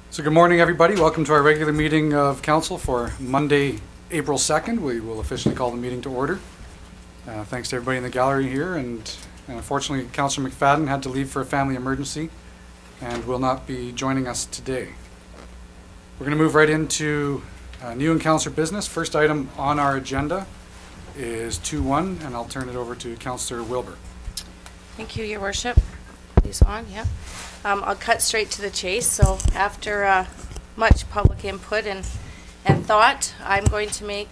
So good morning, everybody. Welcome to our regular meeting of council for Monday, April 2nd. We will officially call the meeting to order. Thanks to everybody in the gallery here, and unfortunately Councillor McFadden had to leave for a family emergency and will not be joining us today. We're going to move right into new and councillor business. First item on our agenda is 2.1, and I'll turn it over to Councillor Wilbur. Thank you, Your Worship. He's on, yeah. I'll cut straight to the chase. So after much public input and thought, I'm going to make,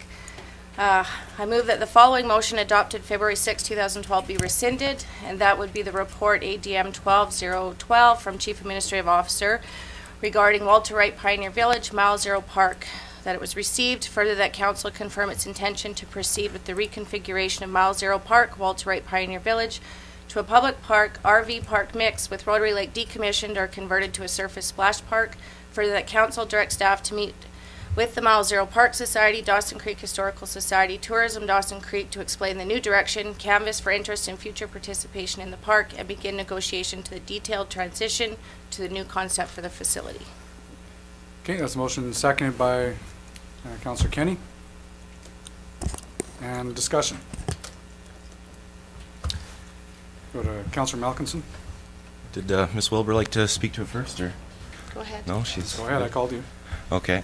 I move that the following motion adopted February 6, 2012 be rescinded, and that would be the report ADM 12012 from Chief Administrative Officer regarding Walter Wright Pioneer Village, Mile Zero Park, that it was received. Further, that Council confirm its intention to proceed with the reconfiguration of Mile Zero Park, Walter Wright Pioneer Village, to a public park, RV park mix with Rotary Lake decommissioned or converted to a surface splash park. Further, that Council direct staff to meet with the Mile Zero Park Society, Dawson Creek Historical Society, Tourism Dawson Creek to explain the new direction, canvass for interest in future participation in the park, and begin negotiation to the detailed transition to the new concept for the facility. Okay, that's a motion seconded by Councillor Kenny. And discussion. Go to Councillor Malkinson. Did Ms. Wilbur like to speak to it first, or? Go ahead. No, she's... Go ahead, I called you. Okay.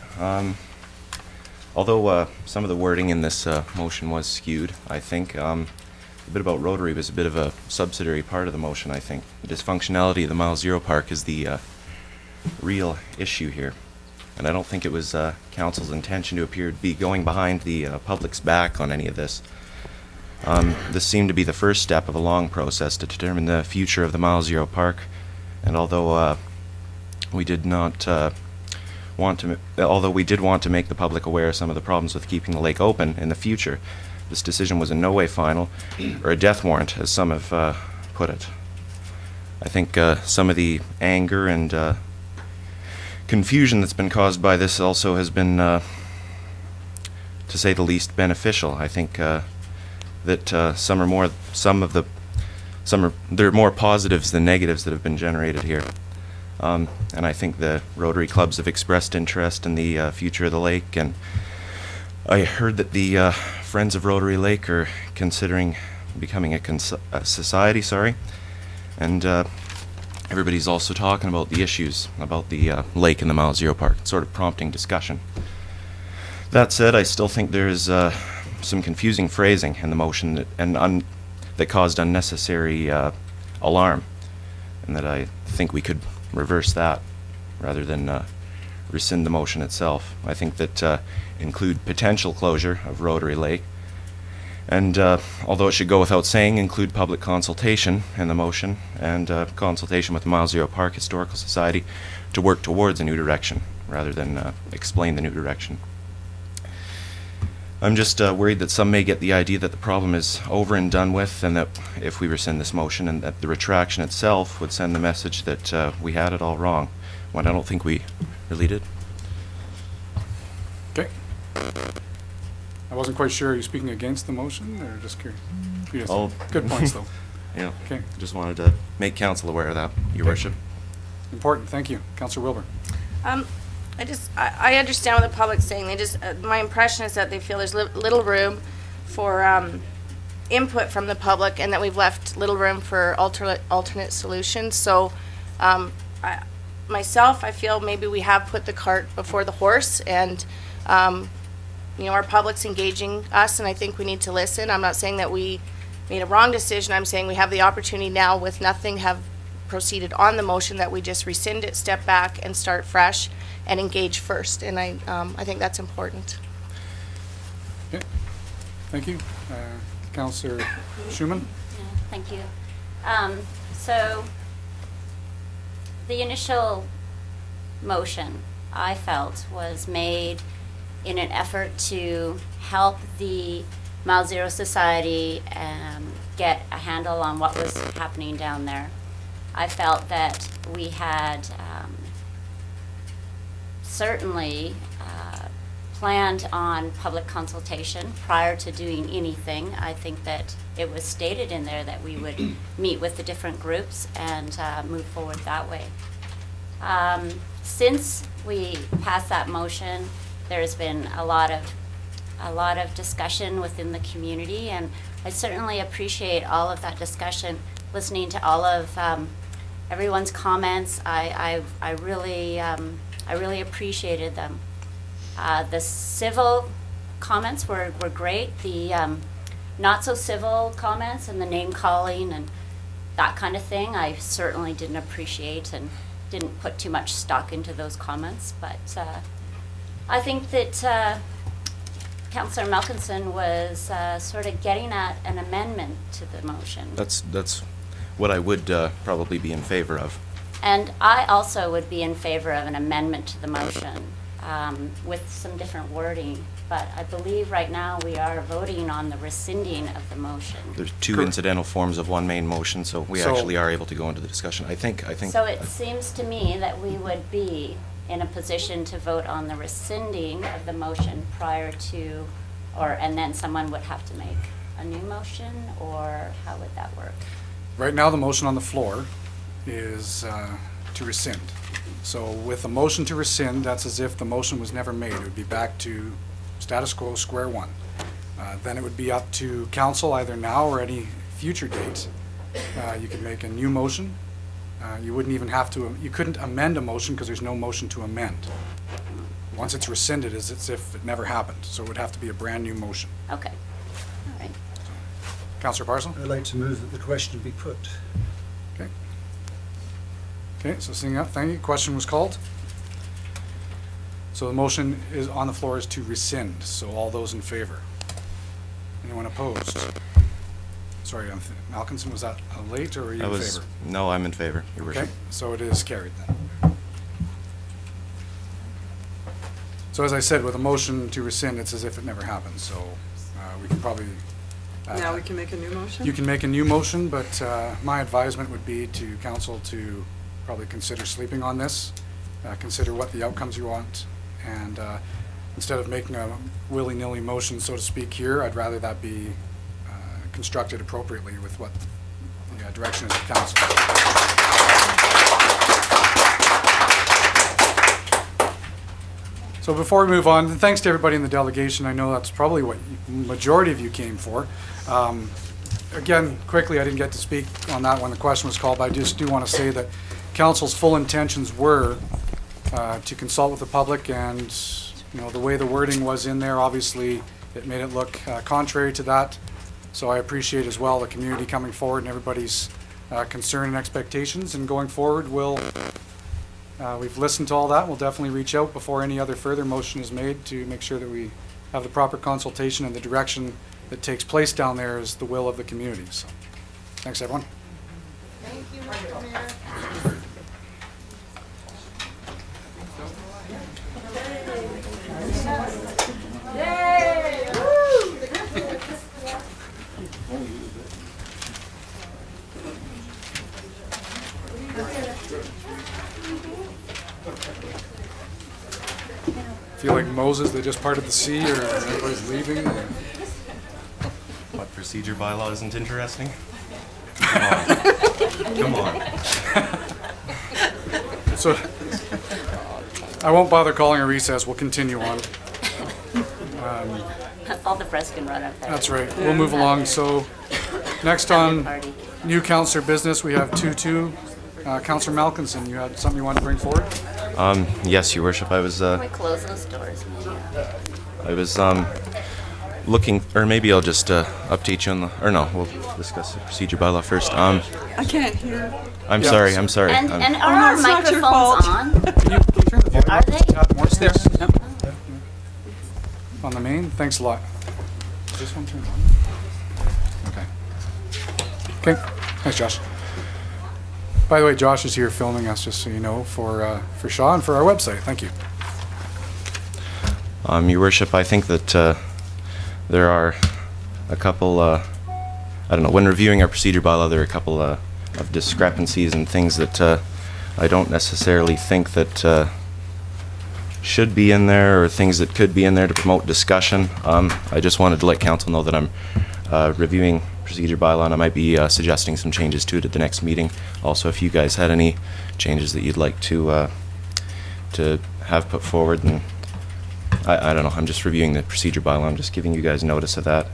Although some of the wording in this motion was skewed, I think a bit about Rotary was a bit of a subsidiary part of the motion, I think. The dysfunctionality of the Mile Zero Park is the real issue here. And I don't think it was Council's intention to appear to be going behind the public's back on any of this. This seemed to be the first step of a long process to determine the future of the Mile Zero Park, and although we did not want to make the public aware of some of the problems with keeping the lake open in the future, this decision was in no way final, or a death warrant, as some have put it. I think some of the anger and confusion that's been caused by this also has been, to say the least, beneficial. I think that there are more positives than negatives that have been generated here. And I think the Rotary clubs have expressed interest in the future of the lake, and I heard that the Friends of Rotary Lake are considering becoming a society, and everybody's also talking about the issues about the lake and the Mile Zero Park, sort of prompting discussion. That said, I still think there's some confusing phrasing in the motion that caused unnecessary alarm, and that I think we could reverse that rather than rescind the motion itself. I think that include potential closure of Rotary Lake, and although it should go without saying, include public consultation in the motion, and consultation with the Mile Zero Park Historical Society to work towards a new direction rather than explain the new direction. I'm just worried that some may get the idea that the problem is over and done with, and that if we rescind this motion, and that the retraction itself would send the message that we had it all wrong, when I don't think we really did. Okay. I wasn't quite sure. Are you speaking against the motion, or just curious? Yes. Oh. Good points, though. Yeah. Okay. Just wanted to make Council aware of that, Your Worship. Important. Thank you. Councillor Wilbur. I understand what the public's saying. They just, my impression is that they feel there's little room for input from the public, and that we've left little room for alternate solutions. So, myself, I feel maybe we have put the cart before the horse, and you know, our public's engaging us, and I think we need to listen. I'm not saying that we made a wrong decision. I'm saying we have the opportunity now, with nothing have proceeded on the motion, that we just rescind it, step back, and start fresh, and engage first. And I think that's important. Okay. Thank you. Councillor Schumann. Yeah, thank you. So the initial motion, I felt, was made in an effort to help the Mile Zero Society get a handle on what was happening down there. I felt that we had certainly planned on public consultation prior to doing anything. I think that it was stated in there that we would meet with the different groups and move forward that way. since we passed that motion, there's been a lot of discussion within the community, and I certainly appreciate all of that discussion. Listening to all of everyone's comments, I really appreciated them. The civil comments were great. The not so civil comments and the name calling and that kind of thing, I certainly didn't appreciate and didn't put too much stock into those comments. But I think that Councillor Malkinson was sort of getting at an amendment to the motion. That's what I would probably be in favor of. And I also would be in favor of an amendment to the motion with some different wording. But I believe right now we are voting on the rescinding of the motion. There's two incidental forms of one main motion, so we actually are able to go into the discussion. I think. So it seems to me that we would be in a position to vote on the rescinding of the motion prior to, and then someone would have to make a new motion, or how would that work? Right now, the motion on the floor is to rescind. So with a motion to rescind, that's as if the motion was never made. It would be back to status quo, square one. Then it would be up to council either now or any future date. You could make a new motion. You wouldn't even have to, you couldn't amend a motion because there's no motion to amend. Once it's rescinded, it's as if it never happened. So it would have to be a brand new motion. Okay. All right. Councillor Parcel? I'd like to move that the question be put. Okay. Okay, so seeing that, thank you. Question was called. So the motion is on the floor is to rescind. So all those in favor? Anyone opposed? Sorry, Malkinson, was that late or were you in favor? No, I'm in favor, Your Worship. Okay, so it is carried then. So as I said, with a motion to rescind, it's as if it never happened. So we can probably... now we can make a new motion? You can make a new motion, but my advisement would be to council to probably consider sleeping on this, consider what the outcomes you want, and instead of making a willy-nilly motion, so to speak, here, I'd rather that be constructed appropriately with what the direction is of council. So before we move on, thanks to everybody in the delegation. I know that's probably what majority of you came for. Again, quickly, I didn't get to speak on that when the question was called, but I just do want to say that council's full intentions were to consult with the public, and the way the wording was in there, obviously it made it look contrary to that. So I appreciate as well the community coming forward and everybody's concern and expectations, and going forward we've listened to all that. We'll definitely reach out before any other further motion is made to make sure that we have the proper consultation, and the direction that takes place down there is the will of the community. So thanks everyone. Thank you, Mr. Mayor. Feel like Moses, they just parted the sea, or everybody's leaving? What, procedure bylaw isn't interesting? Come on. Come on. So I won't bother calling a recess. We'll continue on. All the press can run up there. That's right. We'll move along. So next on new councillor business, we have 2-2. Councillor Malkinson, you had something you wanted to bring forward? Yes, Your Worship. I was Can we close those doors? looking, or maybe I'll just update you on the, or no, we'll discuss the procedure bylaw first. I can't hear. I'm Yeah. sorry. I'm sorry. And I'm- are our it's not your microphones fault. on? Can you turn the volume Are up they? just a tad more, There. please? Yep. On the main? Thanks a lot. Is this one turned on? Okay. Okay. Thanks, Josh. By the way, Josh is here filming us, just so you know, for Shaw and for our website. Thank you. Your Worship, I think that there are a couple, I don't know, when reviewing our procedure bylaw, there are a couple of discrepancies and things that I don't necessarily think that should be in there, or things that could be in there to promote discussion. I just wanted to let council know that I'm reviewing procedure bylaw, and I might be suggesting some changes to it at the next meeting. Also, if you guys had any changes that you'd like to to have put forward, and I don't know, I'm just reviewing the procedure bylaw. I'm just giving you guys notice of that.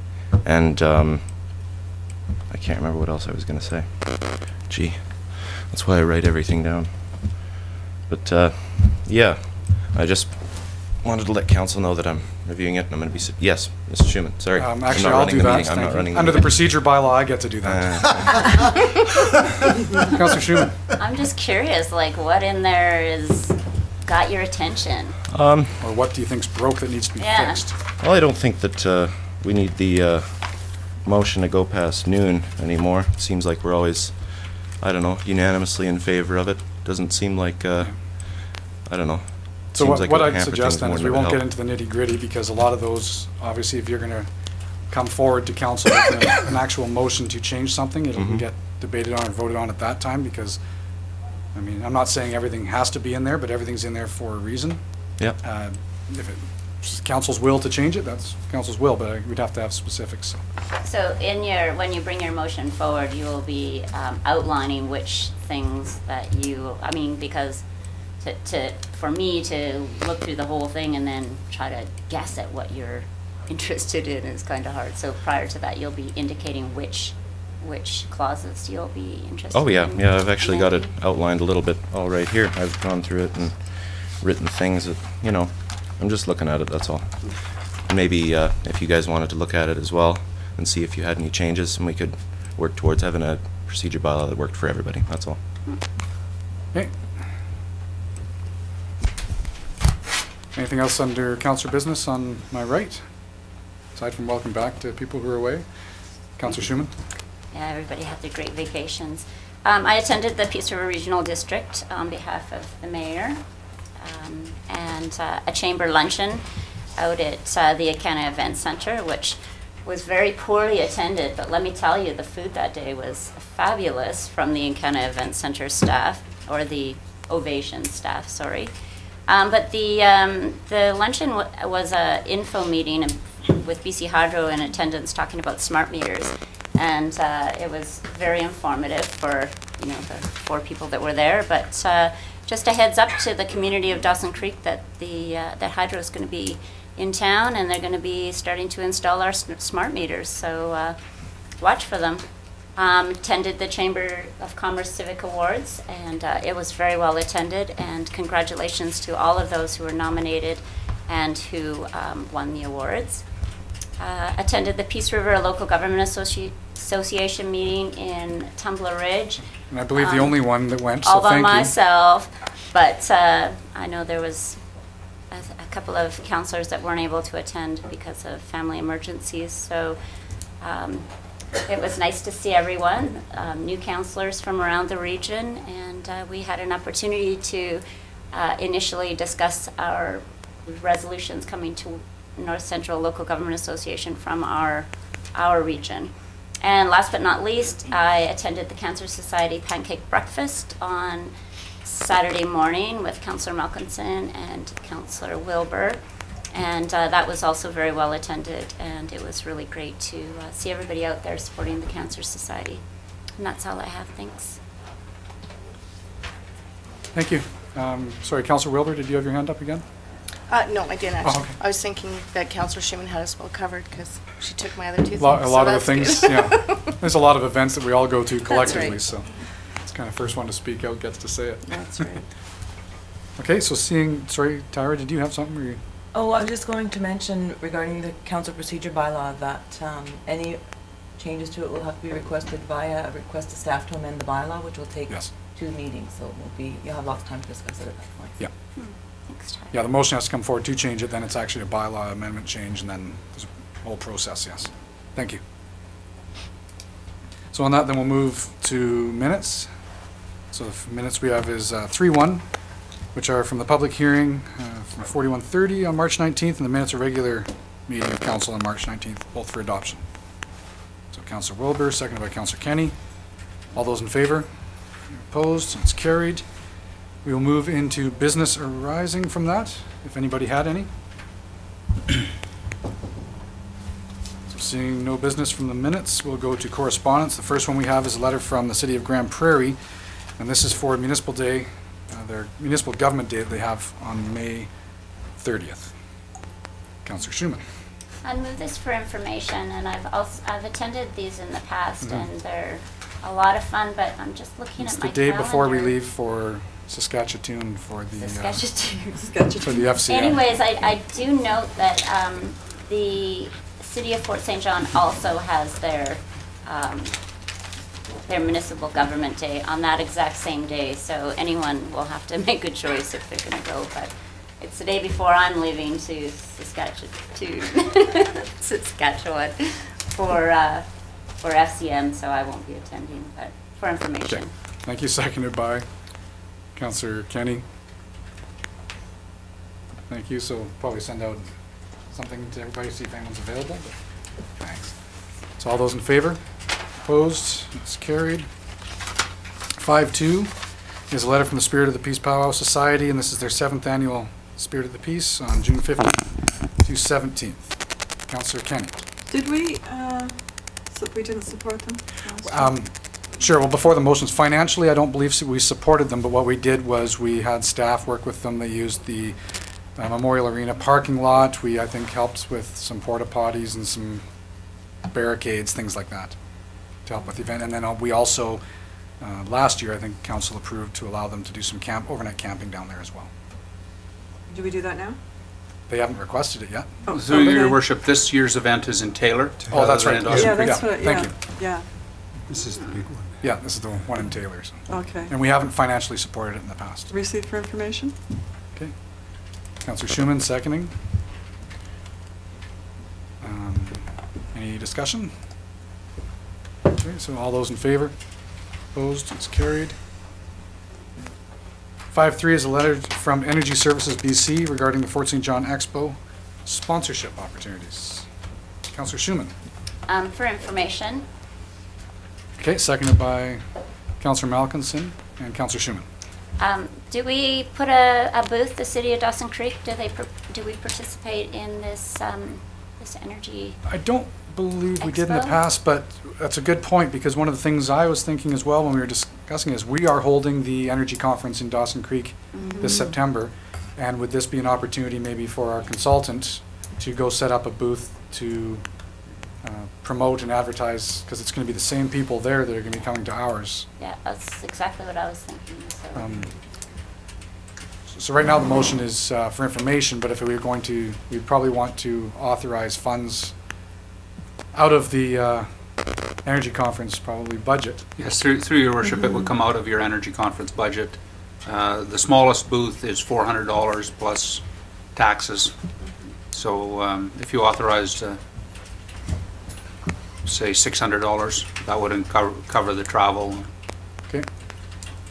And I can't remember what else I was going to say. Gee, that's why I write everything down. But yeah, I just wanted to let council know that I'm reviewing it, and I'm going to be... Yes, Mr. Schuman, sorry. Actually, I'll do that. I'm not running the Under the meeting. procedure bylaw, I get to do that. Councillor Schuman. I'm just curious, like, what in there is got your attention? Or what do you think's broke that needs to be Yeah. fixed? Well, I don't think that we need the motion to go past noon anymore. It seems like we're always, I don't know, unanimously in favor of it. Doesn't seem like, I don't know. So Seems what like it would I'd hamper suggest things then more is than we it won't would get into the nitty-gritty, because a lot of those, obviously, if you're going to come forward to council with an actual motion to change something, it'll Mhm. get debated on or voted on at that time, because, I mean, I'm not saying everything has to be in there, but everything's in there for a reason. Yep. If it's council's will to change it, that's council's will, but we'd have to have specifics. So when you bring your motion forward, you will be outlining which things that you, I mean, because for me to look through the whole thing and then try to guess at what you're interested in is kind of hard. So prior to that, you'll be indicating which clauses you'll be interested in. Oh, yeah, yeah, I've actually got it amending. outlined a little bit all right here. I've gone through it and written things that, you know, I'm just looking at it, that's all. Maybe if you guys wanted to look at it as well and see if you had any changes, and we could work towards having a procedure bylaw that worked for everybody, that's all. Okay. Anything else under councillor business on my right? Aside from welcome back to people who are away. Councillor Schuman? Yeah, everybody had their great vacations. I attended the Peace River Regional District on behalf of the mayor, and a chamber luncheon out at the Akana Event Center, which was very poorly attended, but let me tell you, the food that day was fabulous from the Akana Event Center staff, or the Ovation staff, sorry. But the luncheon was an info meeting with BC Hydro in attendance talking about smart meters. And it was very informative for, you know, the 4 people that were there. But just a heads up to the community of Dawson Creek that that Hydro is going to be in town, and they're going to be starting to install our smart meters. So watch for them. Attended the Chamber of Commerce Civic Awards, and it was very well attended. And congratulations to all of those who were nominated and who won the awards. Attended the Peace River Local Government Association meeting in Tumbler Ridge. And I believe the only one that went, so All by thank you. myself, but I know there was a couple of councillors that weren't able to attend because of family emergencies. So it was nice to see everyone, new councillors from around the region, and we had an opportunity to initially discuss our resolutions coming to North Central Local Government Association from our region. And last but not least, I attended the Cancer Society Pancake Breakfast on Saturday morning with Councillor Malkinson and Councillor Wilbur. And that was also very well attended, and it was really great to see everybody out there supporting the Cancer Society. And that's all I have, thanks. Thank you. Sorry, Councillor Wilbur, did you have your hand up again? No, I didn't actually. Oh, okay. I was thinking that Councillor Schuman had us well covered because she took my other 2 things. A lot of the so things, that's good. yeah. There's a lot of events that we all go to collectively, right. so it's kind of first one to speak out gets to say it. That's right. Okay, so sorry, Tyra, did you have something? Or you? Oh, I was just going to mention regarding the council procedure bylaw that any changes to it will have to be requested via a request to staff to amend the bylaw, which will take Yes. 2 meetings, so you'll have lots of time to discuss it at that point. Yeah. Thanks, Tyler. Yeah, the motion has to come forward to change it, then it's actually a bylaw amendment change, and then there's a whole process, yes. Thank you. So on that, then we'll move to minutes. So the minutes we have is 3-1, which are from the public hearing from 41:30 on March 19th, and the minutes of regular meeting of council on March 19th, both for adoption. So Councillor Wilbur, seconded by Councillor Kenny. All those in favor? Opposed? It's carried. We will move into business arising from that, if anybody had any. So seeing no business from the minutes, we'll go to correspondence. The first one we have is a letter from the City of Grand Prairie, and this is for Municipal Day, their municipal government day that they have on May 30th. Councillor Schumann. I'd move this for information, and I've attended these in the past, Mhm. and they're a lot of fun. But I'm just looking It's at the my day before we calendar. leave for Saskatchewan for the Saskatchewan. for the FCA. Anyways, I do note that the City of Fort St. John also has their municipal government day on that exact same day, so anyone will have to make a choice if they're going to go. But it's the day before I'm leaving to Saskatchewan for FCM, so I won't be attending. But for information. Okay. Thank you. Seconded by Councillor Kenny. Thank you. So probably send out something to everybody, see if anyone's available. But thanks. So all those in favor? Opposed? It's carried. 5-2 is a letter from the Spirit of the Peace Powwow Society, and this is their 7th annual Spirit of the Peace on June 15th to 17th. Councillor Kenny. Did we, so we didn't support them? Sure. Well, before the motions, financially, I don't believe we supported them, but what we did was we had staff work with them. They used the Memorial Arena parking lot. We, I think, helped with some porta potties and some barricades, things like that, to help with the event. And then we also, last year, I think council approved to allow them to do some overnight camping down there as well. Do we do that now? They haven't requested it yet. Oh, Through your okay. worship, this year's event is in Taylor. Oh, that's right. rather than in Yeah, Dawson that's Yeah, what, thank yeah, you. yeah, This is the big one. Yeah, this is the one in Taylor. So. okay. And we haven't financially supported it in the past. Receipt for information? Okay. Councillor Schumann seconding. Any discussion? Okay, so all those in favor? Opposed? It's carried. 5-3 is a letter from Energy Services BC regarding the Fort St. John Expo sponsorship opportunities. Councillor Schumann. For information, Okay, seconded by Councillor Malkinson and Councillor Schumann. do we put a booth, the City of Dawson Creek? Do we participate in this this energy? I don't believe we did in the Expo? past, but that's a good point, because one of the things I was thinking as well when we were discussing is we are holding the energy conference in Dawson Creek this September, and would this be an opportunity maybe for our consultant to go set up a booth to promote and advertise, because it's going to be the same people there that are going to be coming to ours. Yeah, that's exactly what I was thinking. So. So right now the motion is for information, but if we were going to, we'd probably want to authorize funds out of the energy conference, probably budget. Yes, through your worship, it would come out of your energy conference budget. The smallest booth is $400 plus taxes. So if you authorized, say $600, that would cover the travel. Okay.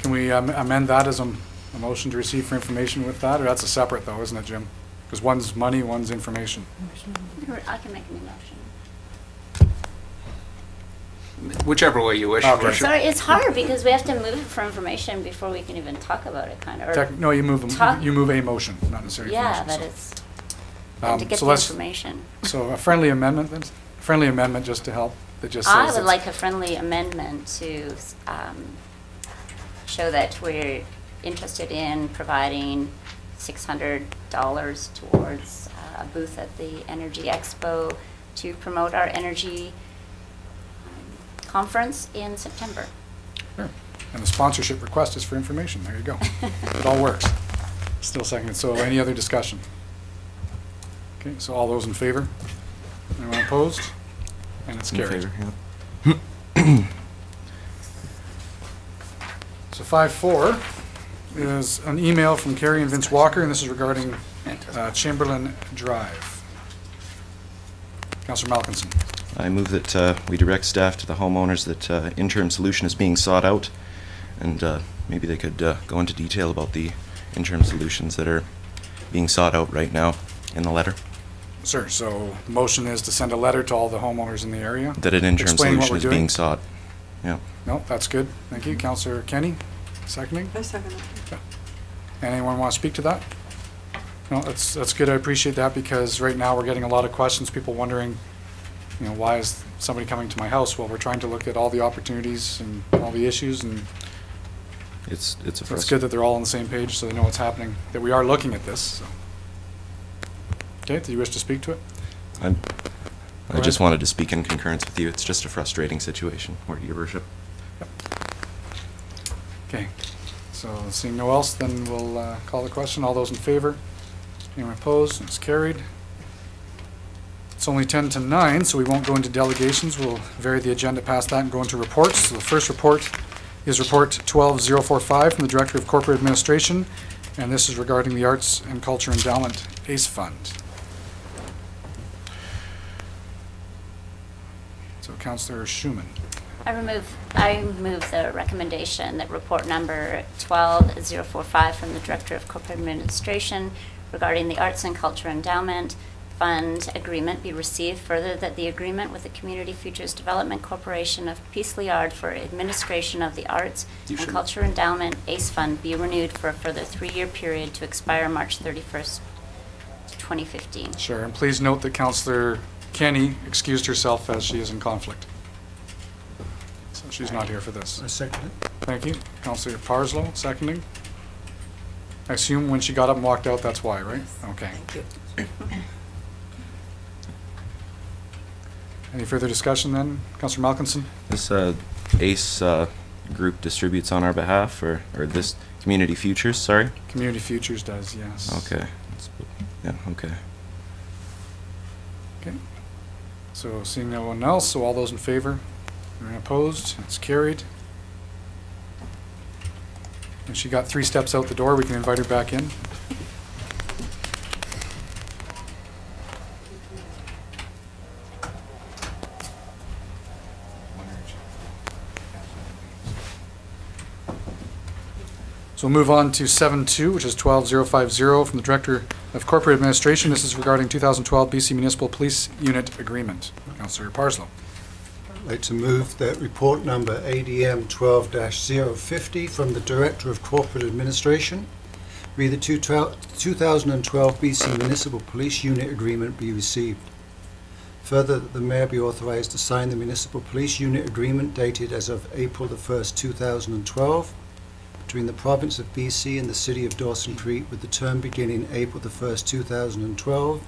Can we amend that as a motion to receive for information with that, or that's a separate though, isn't it, Jim? Because one's money, one's information. I can make a new motion. Whichever way you wish, Okay. worship. Sorry, it's hard because we have to move it for information before we can even talk about it, kind of. Or, No, you move Talk- you move a motion, not necessarily yeah, information. but so. it's and to get So the let's, information. so a friendly amendment then? Friendly amendment just to help, that just I says would it's- like a friendly amendment to show that we're interested in providing $600 towards a booth at the Energy Expo to promote our energy conference in September. Sure. And the sponsorship request is for information. There you go. It all works. Still seconded. So any other discussion? Okay, so all those in favor? Anyone opposed? And it's In carried. favor, yeah. So 5-4 is an email from Carrie and Vince Walker, and this is regarding Chamberlain Drive. Councillor Malkinson. I move that we direct staff to the homeowners that interim solution is being sought out, and maybe they could go into detail about the interim solutions that are being sought out right now in the letter. Sir, so the motion is to send a letter to all the homeowners in the area. That an interim Explain what solution we're is doing. being sought. Yeah. No, that's good. Thank you. Councillor Kenny, seconding. I second it. Anyone want to speak to that? No, that's good. I appreciate that, because right now we're getting a lot of questions, people wondering, you know, why is somebody coming to my house? Well, we're trying to look at all the opportunities and all the issues, and It's a It's good frustration. that they're all on the same page, so they know what's happening, that we are looking at this, so. Okay, do you wish to speak to it? I just wanted to speak in concurrence with you. It's just a frustrating situation, Your Worship. Okay, so seeing no else, then we'll call the question. All those in favor? Anyone opposed? It's carried. It's only 10 to 9, so we won't go into delegations. We'll vary the agenda past that and go into reports. So the first report is Report 12045 from the Director of Corporate Administration, and this is regarding the Arts and Culture Endowment ACE Fund. So Councillor Schumann. I move the recommendation that report number 12045 from the Director of Corporate Administration regarding the Arts and Culture Endowment Fund agreement be received. Further, that the agreement with the Community Futures Development Corporation of Peace Liard for administration of the Arts and Culture Endowment ACE Fund be renewed for a further 3-year period to expire March 31st, 2015. Sure, and please note that Councillor Kenny excused herself as she is in conflict. So she's not here for this. I second it. Thank you. Councillor Parslow, seconding. I assume when she got up and walked out, that's why, right? Okay. Thank you. Any further discussion then? Councillor Malkinson? This ACE group distributes on our behalf, or this Community Futures, sorry? Community Futures does, yes. Okay. Yeah, okay. Okay. So seeing no one else, so all those in favor? Anyone opposed? It's carried. And she got 3 steps out the door. We can invite her back in. So we'll move on to 7.2, which is 12050 from the Director of Corporate Administration. This is regarding 2012 BC Municipal Police Unit Agreement. Councillor Parslow. I'd like to move that report number ADM 12-050 from the Director of Corporate Administration, read the 2012 BC Municipal Police Unit Agreement be received. Further, that the Mayor be authorised to sign the Municipal Police Unit Agreement dated as of April the 1st, 2012, between the Province of BC and the City of Dawson Creek, with the term beginning April the 1st, 2012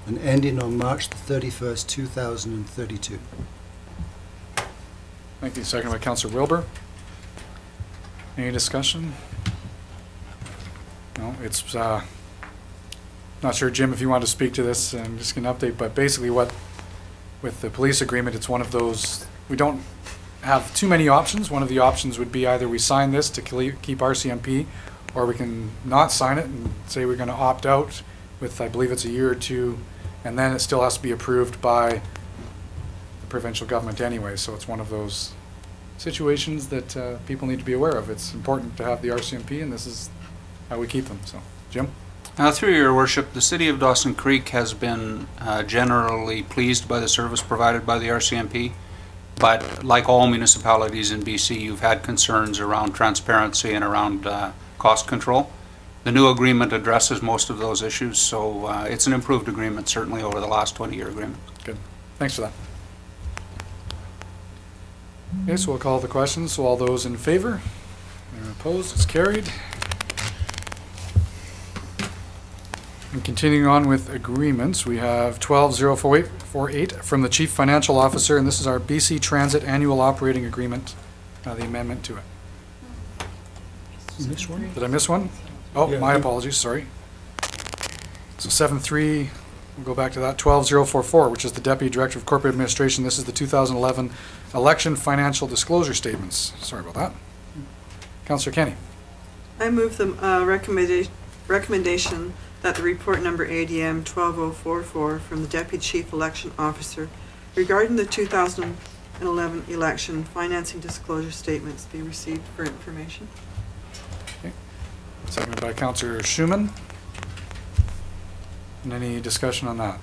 and ending on March the 31st, 2032. Thank you. Second by Councillor Wilbur. Any discussion? No, it's, not sure, Jim, if you want to speak to this and just get an update, but basically what, with the police agreement, it's one of those, we don't have too many options. One of the options would be either we sign this to keep RCMP, or we can not sign it and say we're going to opt out with, I believe it's a year or two, and then it still has to be approved by the provincial government anyway. So it's one of those situations that people need to be aware of. It's important to have the RCMP, and this is how we keep them. So, Jim? Through your worship, the City of Dawson Creek has been generally pleased by the service provided by the RCMP. But like all municipalities in BC, you've had concerns around transparency and around cost control. The new agreement addresses most of those issues, so it's an improved agreement, certainly over the last 20-year agreement. Good. Thanks for that. Okay, so we'll call the question. So all those in favor? Anyone opposed? It's carried. And continuing on with agreements, we have 12048 from the Chief Financial Officer, and this is our BC Transit Annual Operating Agreement, the amendment to it. This one? Did I miss one? Oh, Yeah, my I- apologies, sorry. So 7.3, we'll go back to that, 12044, which is the Deputy Director of Corporate Administration. This is the 2011 Election Financial Disclosure Statements. Sorry about that. Councillor Kenny. I move the recommendation that the report number ADM 12044 from the Deputy Chief Election Officer regarding the 2011 election financing disclosure statements be received for information. Okay. Seconded by Councillor Schumann. And any discussion on that?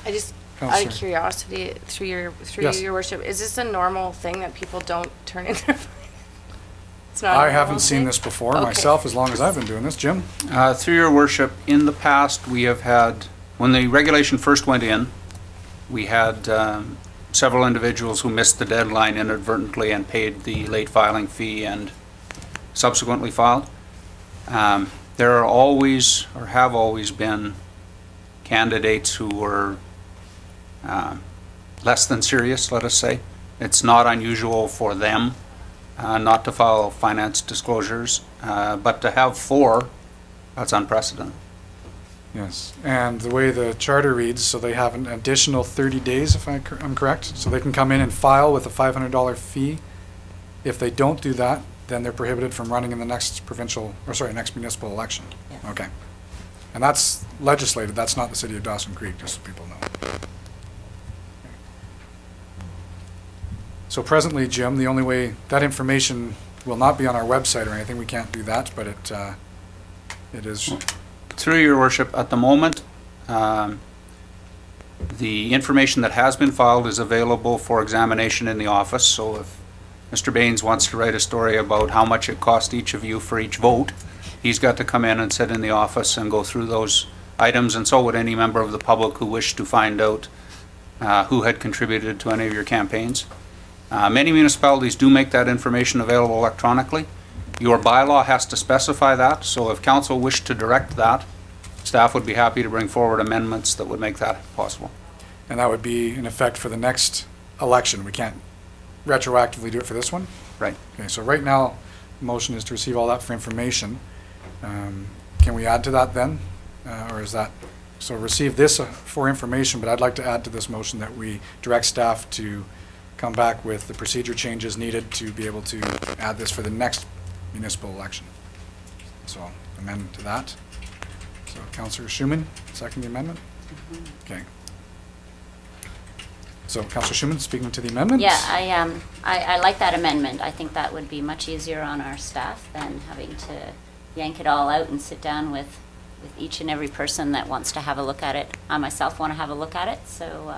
I just, out Councillor. of curiosity, through Yes. your worship, is this a normal thing that people don't turn in their? It's not. I a haven't normal seen thing? this before Okay. myself as long as I've been doing this. Jim? Through your worship, in the past we have had, when the regulation first went in, we had several individuals who missed the deadline inadvertently and paid the late filing fee and subsequently filed. There are always, or have always been, candidates who were less than serious, let us say. It's not unusual for them not to file finance disclosures, but to have 4, that's unprecedented. Yes, and the way the charter reads, so they have an additional 30 days, if I'm correct, so they can come in and file with a $500 fee. If they don't do that, then they're prohibited from running in the next next municipal election. Yes. Okay. And that's legislated, that's not the city of Dawson Creek, just so people know. So presently, Jim, the only way, that information will not be on our website or anything, we can't do that, but it is... Through your worship, at the moment, the information that has been filed is available for examination in the office. So if Mr. Baines wants to write a story about how much it cost each of you for each vote, he's got to come in and sit in the office and go through those items, and so would any member of the public who wished to find out who had contributed to any of your campaigns. Many municipalities do make that information available electronically. Your bylaw has to specify that, so if council wished to direct that, staff would be happy to bring forward amendments that would make that possible. And that would be in effect for the next election. We can't retroactively do it for this one? Right. Okay, so right now, the motion is to receive all that for information. Can we add to that then? Or is that, so receive this for information, but I'd like to add to this motion that we direct staff to come back with the procedure changes needed to be able to add this for the next municipal election. So I'll amend to that. So Councillor Schumann, second the amendment? Okay. So Councillor Schumann, speaking to the amendment? Yeah, I like that amendment. I think that would be much easier on our staff than having to yank it all out and sit down with each and every person that wants to have a look at it. I myself want to have a look at it, so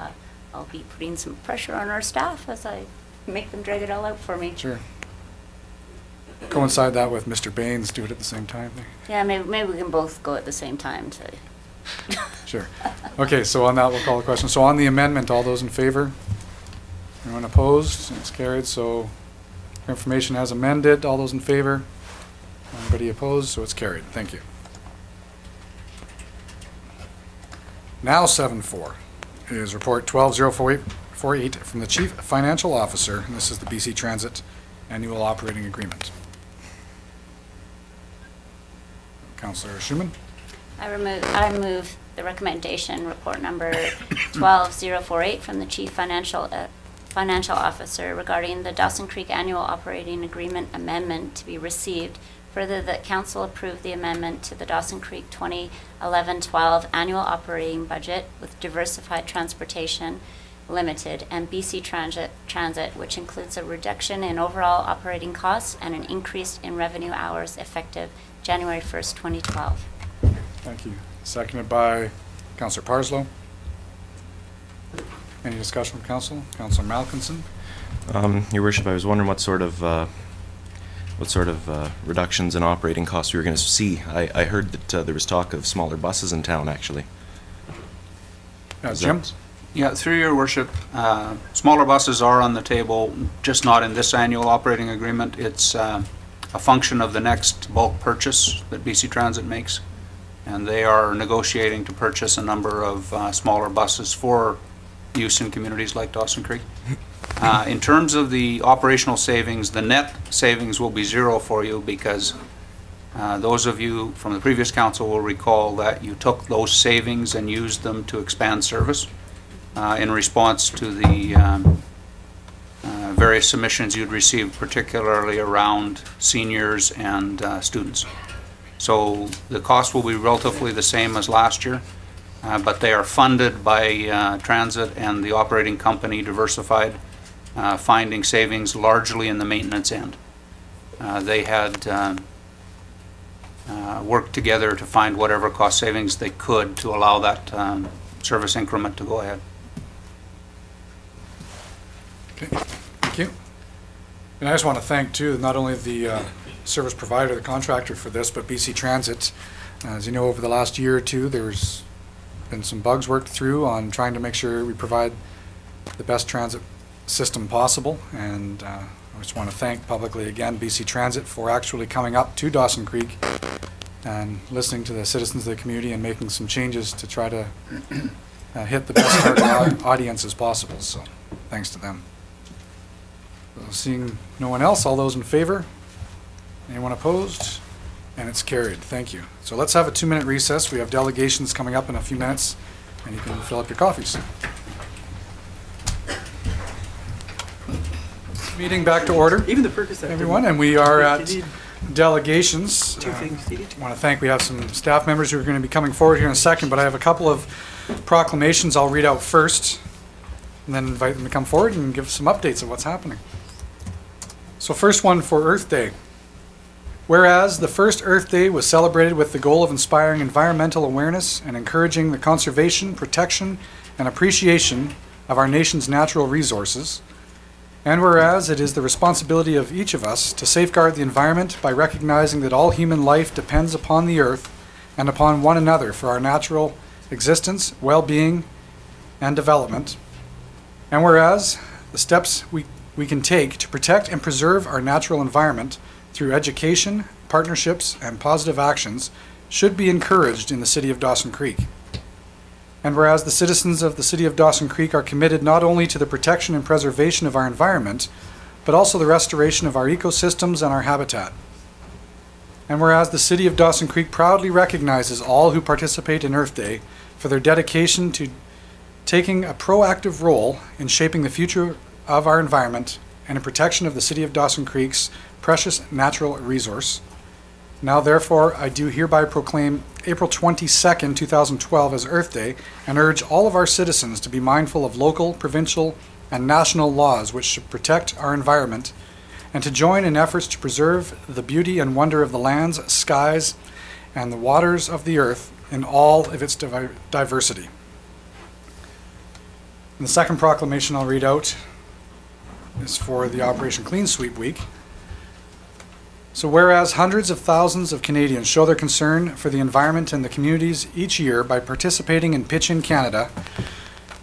I'll be putting some pressure on our staff as I make them drag it all out for me. Sure. Coincide that with Mr. Baines, do it at the same time. Yeah, maybe we can both go at the same time. Sure. Okay, so on that, we'll call the question. So on the amendment, all those in favor? Anyone opposed? It's carried. So information as amended. All those in favor? Anybody opposed? So it's carried. Thank you. Now 7.4 is report 120448 from the Chief Financial Officer, and this is the BC Transit Annual Operating Agreement. Councillor Schumann. I move the recommendation, report number 12048 from the Chief Financial Officer regarding the Dawson Creek Annual Operating Agreement amendment to be received. Further, that Council approve the amendment to the Dawson Creek 2011-12 Annual Operating Budget with Diversified Transportation Limited and BC Transit, which includes a reduction in overall operating costs and an increase in revenue hours effective January 1st, 2012. Thank you. Seconded by Councillor Parslow. Any discussion from Council? Councillor Malkinson. Your Worship, I was wondering what sort of reductions in operating costs we were going to see. I heard that there was talk of smaller buses in town, actually. Jim? Yeah, through your worship, smaller buses are on the table, just not in this annual operating agreement. It's a function of the next bulk purchase that BC Transit makes, and they are negotiating to purchase a number of smaller buses for use in communities like Dawson Creek. In terms of the operational savings, the net savings will be zero for you because those of you from the previous council will recall that you took those savings and used them to expand service in response to the various submissions you'd received, particularly around seniors and students. So the cost will be relatively the same as last year, but they are funded by Transit and the operating company Diversified, finding savings largely in the maintenance end. They had worked together to find whatever cost savings they could to allow that service increment to go ahead. Okay, thank you. And I just want to thank, too, not only the service provider, the contractor for this, but BC Transit. As you know, over the last year or two, there's been some bugs worked through on trying to make sure we provide the best transit system possible, and I just want to thank publicly again BC Transit for actually coming up to Dawson Creek and listening to the citizens of the community and making some changes to try to hit the best target audience as possible. So thanks to them. So seeing no one else, all those in favor? Anyone opposed? And it's carried. Thank you. So let's have a 2-minute recess. We have delegations coming up in a few minutes, and you can fill up your coffees. Meeting back to order. Even the Percocet. Everyone, and we are at You need delegations. two things to eat. I want to thank, we have some staff members who are going to be coming forward here in a second, but I have a couple of proclamations I'll read out first, and then invite them to come forward and give some updates of what's happening. So first one for Earth Day. Whereas the first Earth Day was celebrated with the goal of inspiring environmental awareness and encouraging the conservation, protection, and appreciation of our nation's natural resources, and whereas it is the responsibility of each of us to safeguard the environment by recognizing that all human life depends upon the earth and upon one another for our natural existence, well-being, and development, and whereas the steps we can take to protect and preserve our natural environment through education, partnerships, and positive actions should be encouraged in the City of Dawson Creek. And whereas the citizens of the City of Dawson Creek are committed not only to the protection and preservation of our environment, but also the restoration of our ecosystems and our habitat. And whereas the City of Dawson Creek proudly recognizes all who participate in Earth Day for their dedication to taking a proactive role in shaping the future of our environment and in protection of the City of Dawson Creek's precious natural resource. Now, therefore, I do hereby proclaim April 22nd, 2012 as Earth Day and urge all of our citizens to be mindful of local, provincial, and national laws which should protect our environment and to join in efforts to preserve the beauty and wonder of the lands, skies, and the waters of the earth in all of its diversity. And the second proclamation I'll read out is for the Operation Clean Sweep Week. So whereas hundreds of thousands of Canadians show their concern for the environment and the communities each year by participating in Pitch in Canada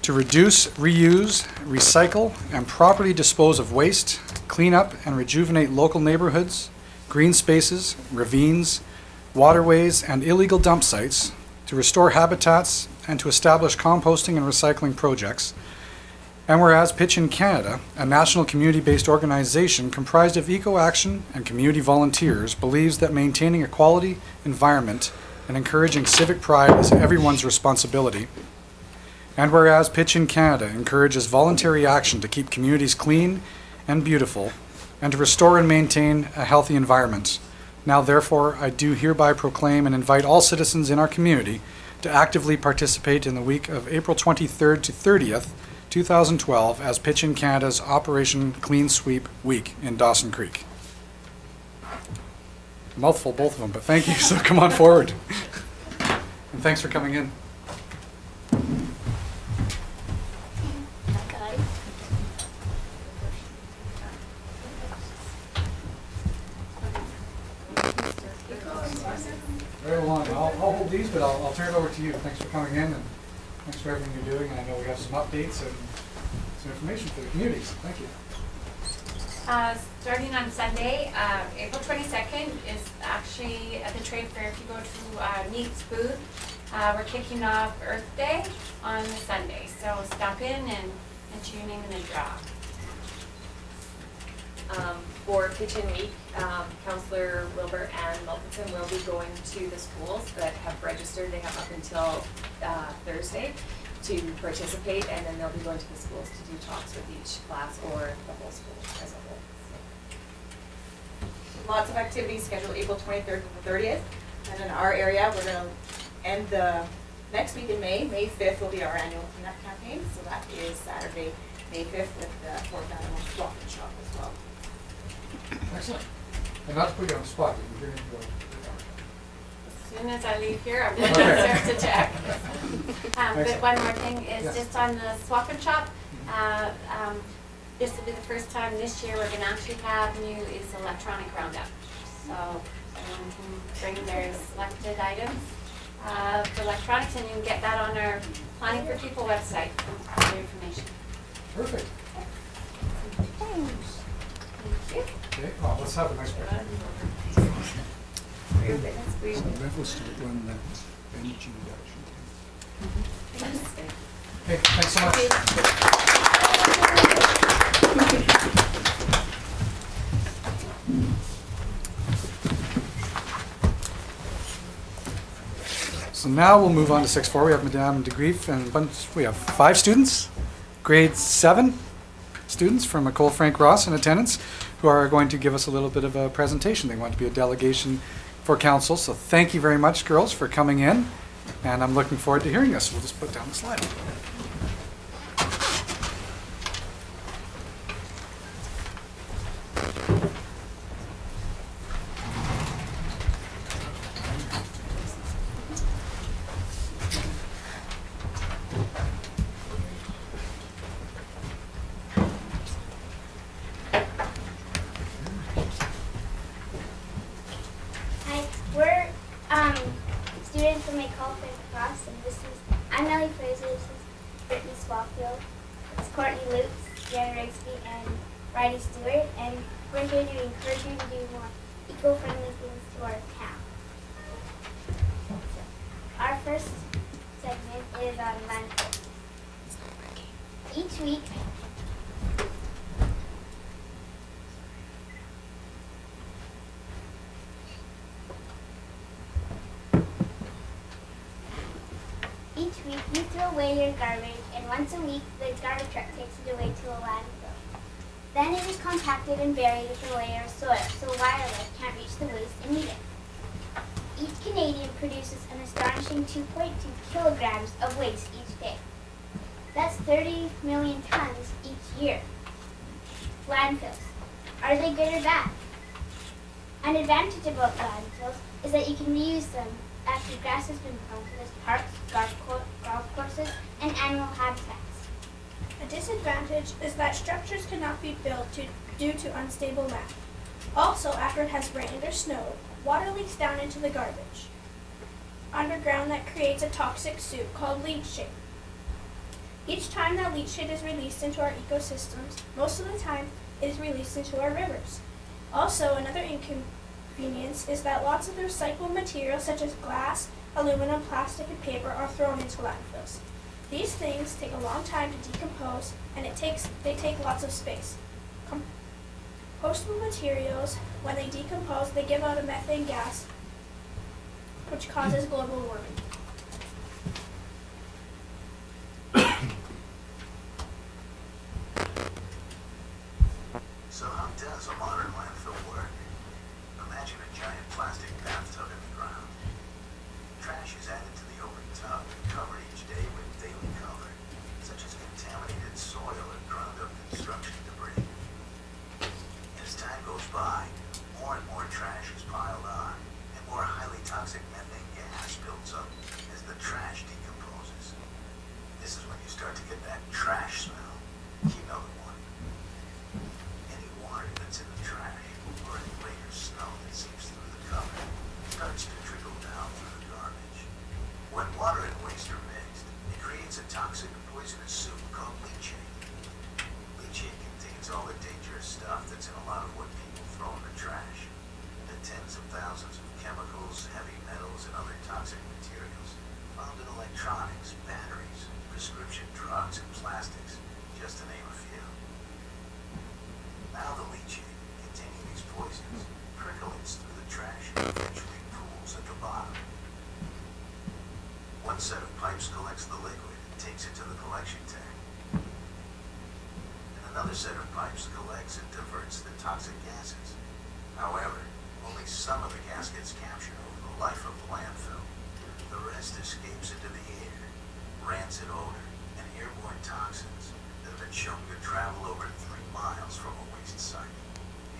to reduce, reuse, recycle, and properly dispose of waste, clean up and rejuvenate local neighborhoods, green spaces, ravines, waterways, and illegal dump sites, to restore habitats, and to establish composting and recycling projects. And whereas Pitch in Canada, a national community-based organization comprised of eco-action and community volunteers, believes that maintaining a quality environment and encouraging civic pride is everyone's responsibility. And whereas Pitch in Canada encourages voluntary action to keep communities clean and beautiful and to restore and maintain a healthy environment. Now, therefore, I do hereby proclaim and invite all citizens in our community to actively participate in the week of April 23rd to 30th, 2012 as Pitch in Canada's Operation Clean Sweep Week in Dawson Creek. Mouthful, both of them, but thank you. So come on forward. And thanks for coming in. Very long. I'll hold these, but I'll turn it over to you. Thanks for coming in, and thanks for everything you're doing. And I know we have some updates and some information for the communities. Thank you. Starting on Sunday, April 22nd is actually at the trade fair. If you go to Neat's booth, we're kicking off Earth Day on Sunday. So stop in and enter your name in the draw. For Pitch in Week, Councillor Wilbur and Milton will be going to the schools that have registered. They have up until Thursday to participate, and then they'll be going to the schools to do talks with each class or the whole school as a whole. So. Lots of activities scheduled April 23rd and the 30th. And in our area, we're going to end the next week in May. May 5th will be our annual cleanup campaign. So that is Saturday, May 5th with the 4th Animal Swap and Shop as well. Excellent. And not to put you on the spot, but you're going to go. As soon as I leave here, I'm going to start to check. But one more thing is just on the swap and shop. This will be the first time this year we're going to actually have new is electronic roundup. So everyone can bring their selected items for electronics, and you can get that on our Planning for People website for information. Perfect. Thanks. Okay, well, let's have a nice break. So Rev will start when that energy reduction. Okay, thanks so much. So now we'll move on to 6-4. We have Madame de Grief and a bunch, we have 5 students, grade 7 students from Ecole Frank Ross in attendance, who are going to give us a little bit of a presentation. They want to be a delegation for council. So thank you very much, girls, for coming in. And I'm looking forward to hearing this. We'll just put down the slide. Hi, we're students from Ecole Frank Ross, and I'm Nellie Fraser, this is Brittany Swalfield, it's Courtney Lutz, Jen Rigsby, and Riley Stewart, and we're here to encourage you to do more eco-friendly things to our town. So, our first segment is on landfill. Each week, you throw away your garbage, and once a week, the garbage truck takes it away to a landfill. Then it is compacted and buried with a layer of soil, so wildlife can't reach the waste and eat it. Each Canadian produces an astonishing 2.2 kilograms of waste each day. That's 30 million tons each year. Landfills. Are they good or bad? An advantage about landfills is that you can reuse them after grass has been planted as parks, golf courses, and animal habitats. A disadvantage is that structures cannot be built due to unstable land. Also, after it has rained or snowed, water leaks down into the garbage underground that creates a toxic soup called leachate. Each time that leachate is released into our ecosystems, most of the time it is released into our rivers. Also, another inconvenience is that lots of the recycled materials such as glass, aluminum, plastic, and paper are thrown into landfills. These things take a long time to decompose, and they take lots of space. Compostable materials, when they decompose, they give out a methane gas, which causes global warming. So how does a modern landfill work? Imagine a giant plastic bathtub in the ground. Trash is added to the open tub and covered each day with daily color, such as contaminated soil or ground-up construction debris. As time goes by, more and more trash is piled on, and more highly toxic methane gas builds up as the trash decomposes. This is when you start to get that trash smell. You know the one. Any water that's in the trash, or any rain or snow that seeps through the cover, starts to trickle down through the garbage. When water and waste are mixed, it creates a toxic, poisonous soup called leachate. Leachate contains all the dangerous stuff that's in a lot of what people throw in the trash. The tens of thousands of chemicals, heavy metals, and other toxic materials found in electronics, batteries, prescription drugs, and plastics, just to name a few. Now the leachate, containing these poisons, percolates through the trash and eventually pools at the bottom. One set of pipes collects the liquid and takes it to the collection tank. And another set of pipes collects and diverts the toxic gases. However, only some of the gas gets captured over the life of the landfill. The rest escapes into the air, rancid odor, and airborne toxins that have been shown to travel over 3 miles from a waste site.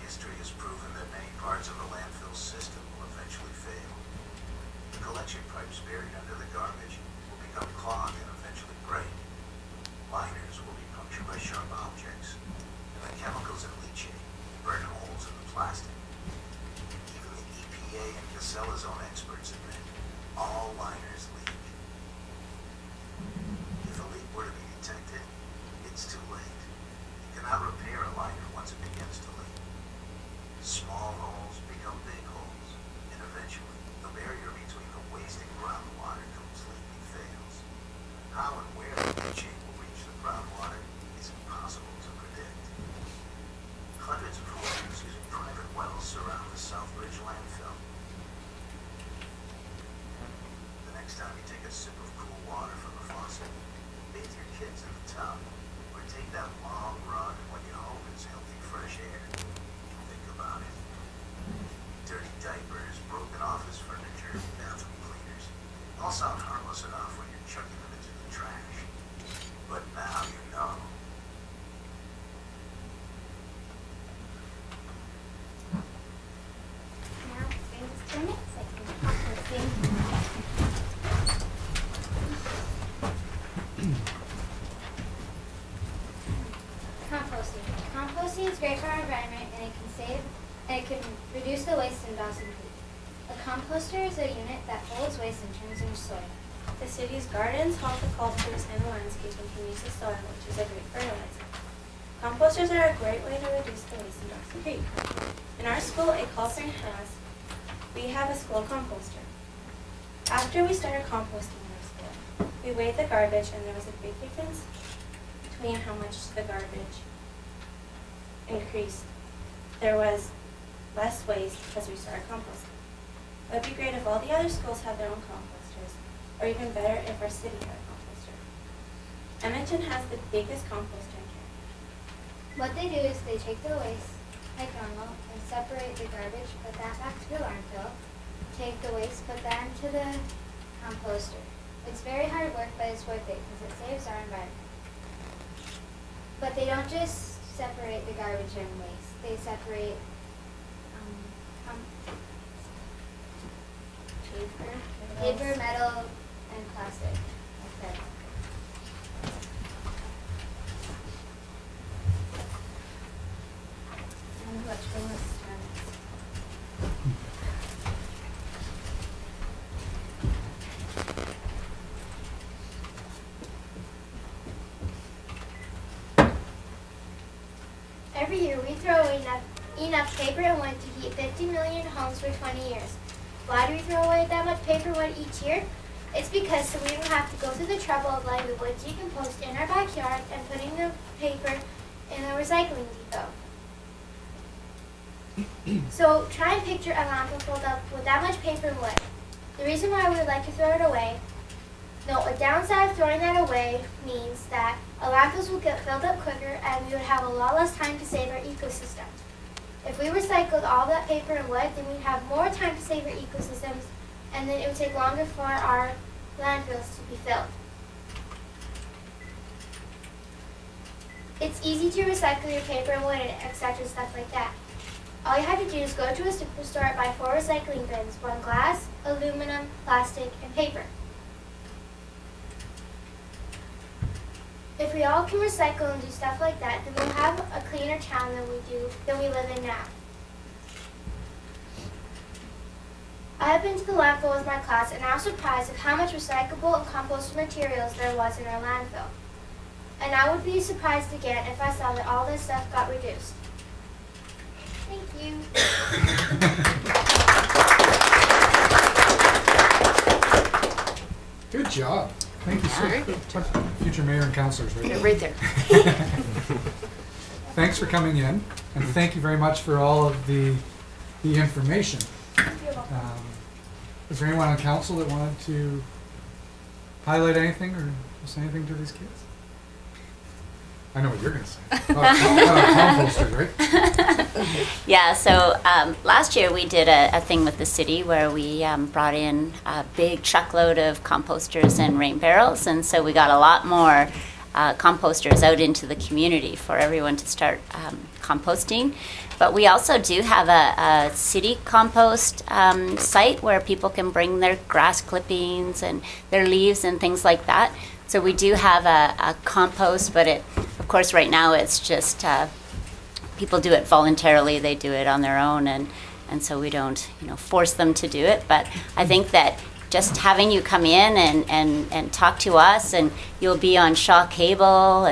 History has proven that many parts of the landfill system will eventually fail. The collection pipes buried under the garbage will become clogged and eventually break. Liners will be punctured by sharp objects, and the chemicals in leachate burn holes in the plastic. Even the EPA and Casella Zone experts admit all liners leak. If a leak were to be detected, it's too late. You cannot repair a liner once it begins to leak. next time you take a sip of cool water from the faucet, bathe your kids in the tub, or take that long run in what you hope is healthy, fresh air. Think about it. Dirty diapers, broken office furniture, bathroom cleaners, all sound harmless enough when you're chucking them into the trash. But now you know. Now it brings us to our next segment, composting. Composting. Composting is great for our environment, and it can reduce the waste in Dawson Creek. A composter is a unit that holds waste and turns into soil. The city's gardens, horticultures, and landscaping can use the soil, which is a great fertilizer. Composters are a great way to reduce the waste in Dawson Creek. In our school, a Colburn has, we have a school composter. After we started composting in our school, we weighed the garbage, and there was a big difference between how much the garbage increased. There was less waste because we started composting. It would be great if all the other schools had their own composters, or even better if our city had a composter. Edmonton has the biggest composter in Canada. What they do is they take the waste, like normal, and separate the garbage, put that back to the landfill, take the waste, put that into the composter. It's very hard work, but it's worth it because it saves our environment. But they don't just separate the garbage and waste. They separate paper, metal, and plastic. Like that. And which one was Every year we throw away enough paper and wood to heat 50 million homes for 20 years. Why do we throw away that much paper wood each year? It's because so we don't have to go through the trouble of letting the wood decompose in our backyard and putting the paper in a recycling depot. So try and picture a landfill filled up with that much paper and wood. The reason why we would like to throw it away, a downside of throwing that away means that our landfills will get filled up quicker and we would have a lot less time to save our ecosystem. If we recycled all that paper and wood, then we'd have more time to save our ecosystems, and then it would take longer for our landfills to be filled. It's easy to recycle your paper and wood and etc. stuff like that. All you have to do is go to a superstore and buy 4 recycling bins, 1 glass, aluminum, plastic, and paper. If we all can recycle and do stuff like that, then we'll have a cleaner town than we live in now. I have been to the landfill with my class, and I was surprised at how much recyclable and composted materials there was in our landfill. And I would be surprised again if I saw that all this stuff got reduced. Thank you. Good job. Thank you, sir. Future mayor and councilors, right? Yeah, right there. Thanks for coming in, and thank you very much for all of the information. Is there anyone on council that wanted to highlight anything or say anything to these kids? I know what you're going to say. Composters, right? Yeah, so last year we did a thing with the city where we brought in a big truckload of composters and rain barrels, and so we got a lot more composters out into the community for everyone to start composting. But we also do have a city compost site where people can bring their grass clippings and their leaves and things like that. So we do have a compost, but of course right now it's just people do it voluntarily. They do it on their own, and so we don't force them to do it. But I think that just having you come in and talk to us, and you'll be on Shaw Cable,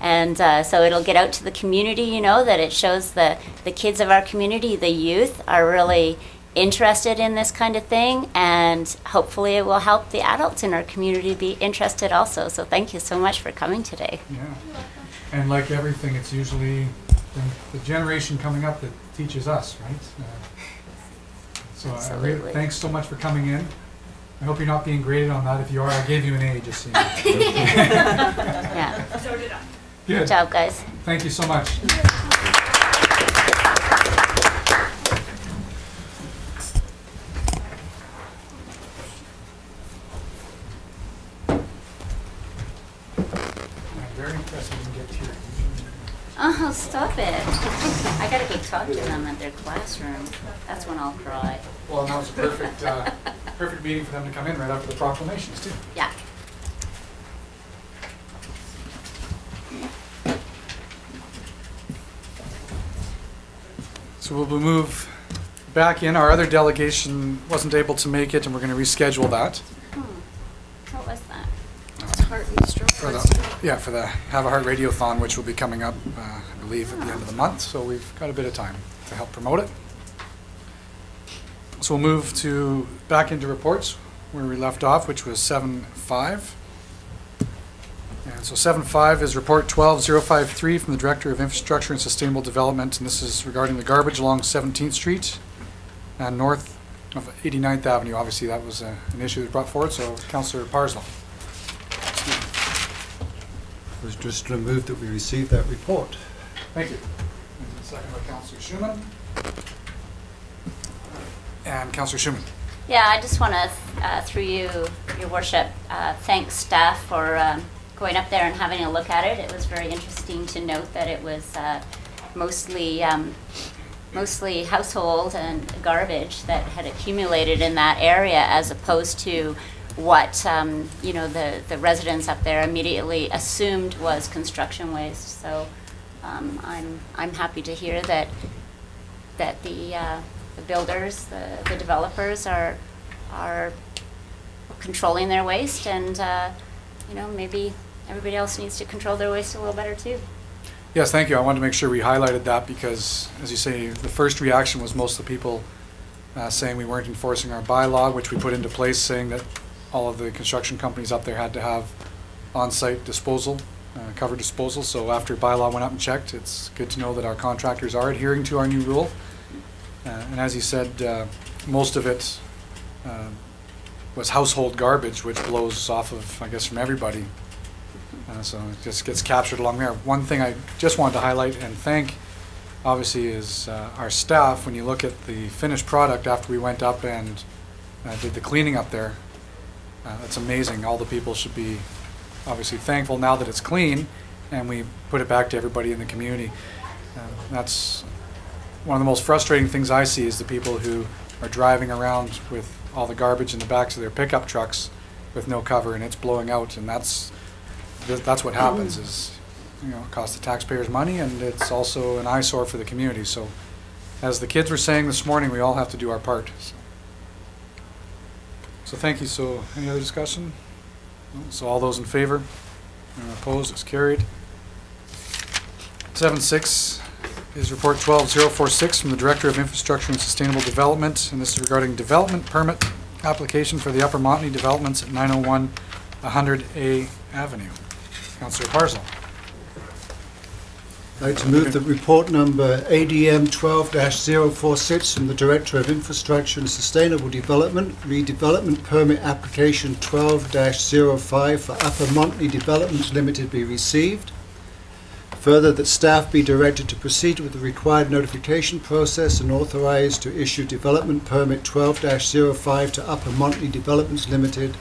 and so it'll get out to the community, that it shows the kids of our community, the youth, are really interested in this kind of thing, and hopefully it will help the adults in our community be interested also. So thank you so much for coming today. Yeah. And like everything, it's usually the generation coming up that teaches us, right? So Absolutely. Thanks so much for coming in. I hope you're not being graded on that. If you are, I gave you an A, just so you know. Yeah. So did I. Good job, guys. Thank you so much. I'm very impressed we didn't get here. Oh, stop it. I gotta go talk to them at their classroom. That's when I'll cry. Well, that was a perfect, perfect meeting for them to come in right after the proclamations, too. Yeah. So we'll move back in. Our other delegation wasn't able to make it, and we're going to reschedule that. What was that? Heart and stroke. For the Have a Heart Radiothon, which will be coming up, I believe, at the end of the month. So we've got a bit of time to help promote it. So we'll move back into reports where we left off, which was 7.5. And so 7.5 is report 12053 from the Director of Infrastructure and Sustainable Development, and this is regarding the garbage along 17th Street and north of 89th Avenue. Obviously, that was an issue that brought forward. So, Councillor Parslow. I was just going to move that we receive that report. Thank you. And second by Councillor Schumann. And Councillor Schumann. Yeah, I just want to, through you, Your Worship, thank staff for going up there and having a look at it. It was very interesting to note that it was mostly household and garbage that had accumulated in that area, as opposed to what the residents up there immediately assumed was construction waste. So I'm happy to hear that the builders, the developers are controlling their waste, and maybe everybody else needs to control their waste a little better too. Yes, thank you. I wanted to make sure we highlighted that because, as you say, the first reaction was most of the people saying we weren't enforcing our bylaw, which we put into place, saying that all of the construction companies up there had to have on-site disposal, cover disposal. So after bylaw went up and checked, it's good to know that our contractors are adhering to our new rule. And as you said, most of it was household garbage, which blows off of, I guess, from everybody. So it just gets captured along there. One thing I just wanted to highlight and thank, obviously, is our staff. When you look at the finished product after we went up and did the cleaning up there, it's amazing. All the people should be obviously thankful now that it's clean and we put it back to everybody in the community. That's one of the most frustrating things I see, is the people who are driving around with all the garbage in the backs of their pickup trucks with no cover, and it's blowing out, and that's what happens. Is it costs the taxpayers money, and it's also an eyesore for the community. So as the kids were saying this morning, we all have to do our part. So thank you. So any other discussion? No? So all those in favor? Anyone opposed? It's carried. 7.6 is report 12046 from the Director of Infrastructure and Sustainable Development, and this is regarding development permit application for the Upper Montney developments at 901 100A Avenue. Councillor Parslow. I'd like to move that report number ADM 12-046 from the Director of Infrastructure and Sustainable Development, redevelopment permit application 12-05 for Upper Montney Developments Limited, be received. Further, that staff be directed to proceed with the required notification process and authorized to issue development permit 12-05 to Upper Montney Developments Limited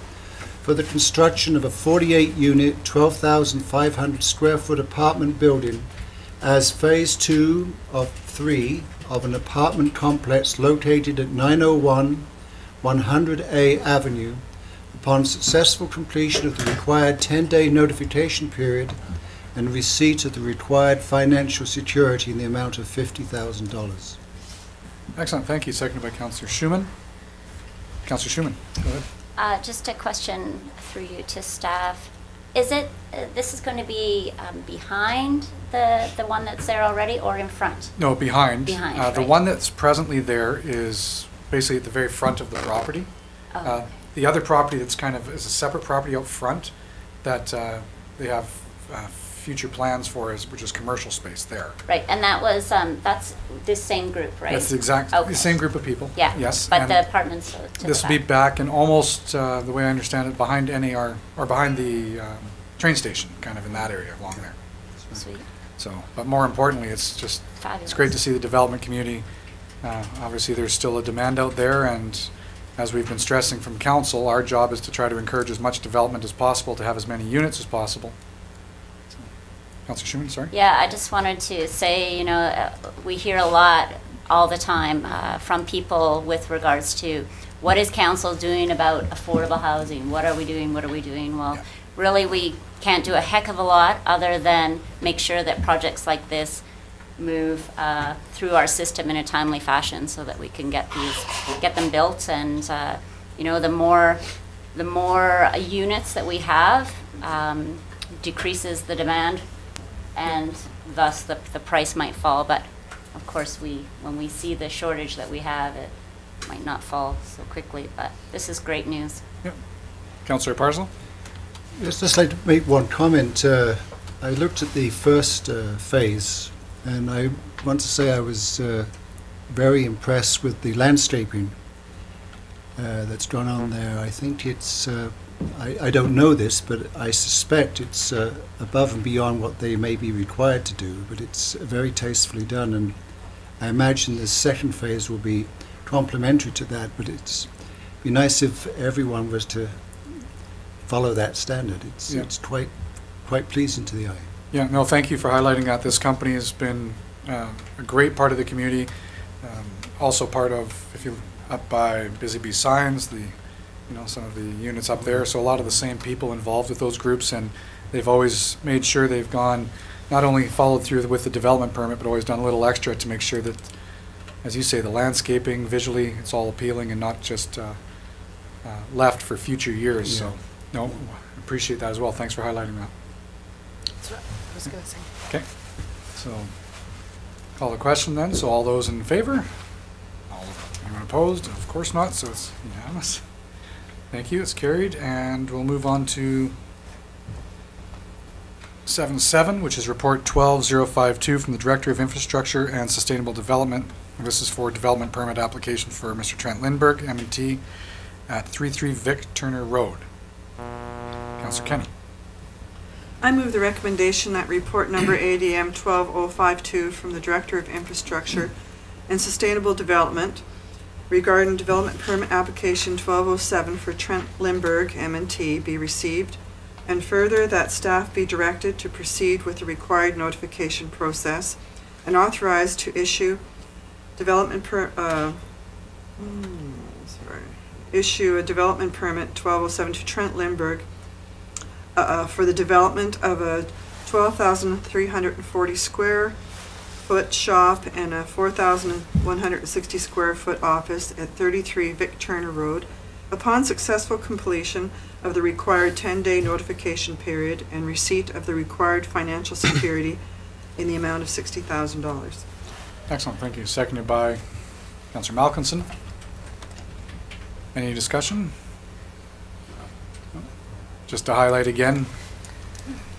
for the construction of a 48-unit, 12,500 square foot apartment building as phase 2 of 3 of an apartment complex located at 901 100A Avenue upon successful completion of the required 10-day notification period and receipt of the required financial security in the amount of $50,000. Excellent, thank you. Seconded by Councillor Schumann. Councillor Schumann, go ahead. Just a question through you to staff. Is it, this is going to be behind the one that's there already, or in front? No, behind. Behind, The right. one that's presently there is basically at the very front of the property. Oh. The other property that's kind of is a separate property out front that they have future plans for is, which is commercial space there. Right, and that was, that's this same group, right? That's the exact, Okay. the same group of people. Yeah, Yes. but and the apartments to the this will be back. back and almost, the way I understand it, behind NAR, or behind the train station, kind of in that area along there. Sweet. So, but more importantly, it's just, Fabulous. it's great to see the development community. Obviously, there's still a demand out there, and as we've been stressing from council, our job is to try to encourage as much development as possible, to have as many units as possible. So, Councillor Schumann, sorry? Yeah, I just wanted to say, you know, we hear a lot all the time from people with regards to what is council doing about affordable housing? What are we doing? What are we doing? Well, Yeah. really, we can't do a heck of a lot other than make sure that projects like this move through our system in a timely fashion so that we can get them built. And you know, the more units that we have decreases the demand, and thus the price might fall. But of course, when we see the shortage that we have, it might not fall so quickly. But this is great news. Yep. Councillor Parslow? Yes, just like to make one comment. I looked at the first phase, and I want to say I was very impressed with the landscaping that's gone on there. I think it's, I don't know this, but I suspect it's above and beyond what they may be required to do, but it's very tastefully done, and I imagine the second phase will be complementary to that, but it'd be nice if everyone was to follow that standard. It's quite pleasing to the eye. Yeah, no, thank you for highlighting that. This company has been a great part of the community. Also part of, if you up by Busy Bee Signs, some of the units up there. So a lot of the same people involved with those groups, and they've always made sure they've gone, not only followed through with the development permit, but always done a little extra to make sure that, as you say, the landscaping, visually, it's all appealing and not just left for future years. Yeah. So, no, appreciate that as well. Thanks for highlighting that. That's what I was going to say. Okay, so call the question then. So all those in favor? Anyone opposed? Of course not, so it's unanimous. Thank you, it's carried, and we'll move on to 7.7, which is report 12052 from the Director of Infrastructure and Sustainable Development. This is for development permit application for Mr. Trent Lindbergh, M&T, at 33 Vic Turner Road. Councillor Kenny. I move the recommendation that report number ADM 12052 from the Director of Infrastructure and Sustainable Development regarding development permit application 1207 for Trent Lindbergh, M&T, be received, and further that staff be directed to proceed with the required notification process and authorized to issue issue a development permit 1207 to Trent Lindbergh for the development of a 12,340 square foot shop and a 4,160 square foot office at 33 Vic Turner Road upon successful completion of the required 10-day notification period and receipt of the required financial security in the amount of $60,000. Excellent, thank you. Seconded by Councillor Malkinson. Any discussion? Just to highlight again,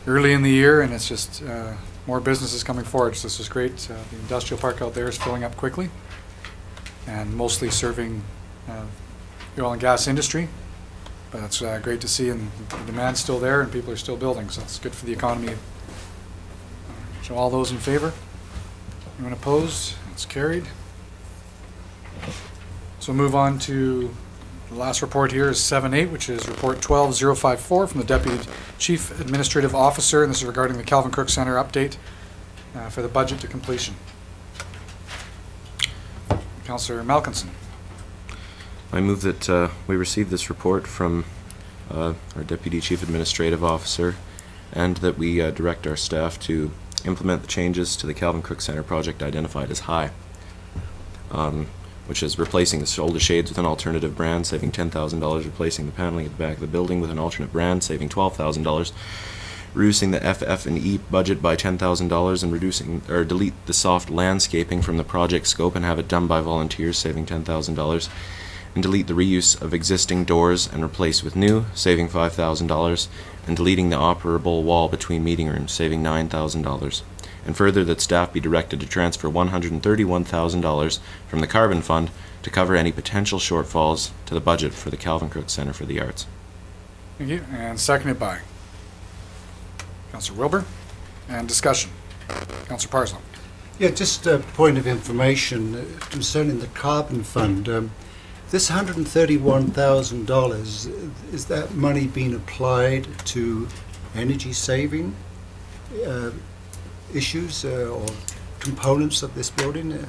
early in the year, and it's just more businesses coming forward, so this is great. The industrial park out there is filling up quickly and mostly serving the oil and gas industry, but it's great to see, and the demand's still there and people are still building, so it's good for the economy. So all those in favor? Anyone opposed? It's carried. So move on to the last report here is 7.8, which is report 12054 from the Deputy Chief Administrative Officer, and this is regarding the Calvin Cook Centre update for the budget to completion. Councillor Malkinson. I move that we receive this report from our Deputy Chief Administrative Officer, and that we direct our staff to implement the changes to the Calvin Cook Centre project identified as high, which is replacing the shoulder shades with an alternative brand, saving $10,000, replacing the paneling at the back of the building with an alternate brand, saving $12,000, reducing the FF&E budget by $10,000, and reducing or delete the soft landscaping from the project scope and have it done by volunteers, saving $10,000, and delete the reuse of existing doors and replace with new, saving $5,000, and deleting the operable wall between meeting rooms, saving $9,000. And further, that staff be directed to transfer $131,000 from the Carbon Fund to cover any potential shortfalls to the budget for the Calvin Crook Centre for the Arts. Thank you. And seconded by Councillor Wilbur. And discussion. Councillor Parslow. Yeah, just a point of information concerning the Carbon Fund. This $131,000, is that money being applied to energy saving issues or components of this building?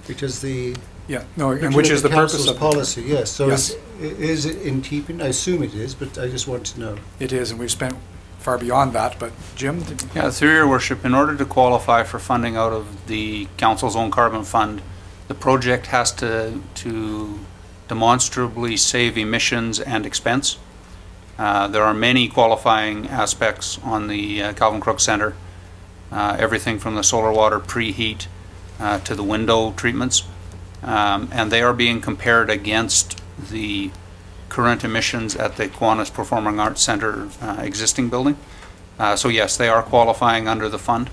Because the Yeah, no, and which is the purpose of policy? Yes. So yes. Is it in keeping? I assume it is, but I just want to know. It is, and we've spent far beyond that. But Jim, Yeah, through your worship, in order to qualify for funding out of the council's own carbon fund, the project has to demonstrably save emissions and expense. There are many qualifying aspects on the Calvin Crook Centre, everything from the solar water preheat to the window treatments, and they are being compared against the current emissions at the Kiwanis Performing Arts Centre existing building. So yes, they are qualifying under the fund.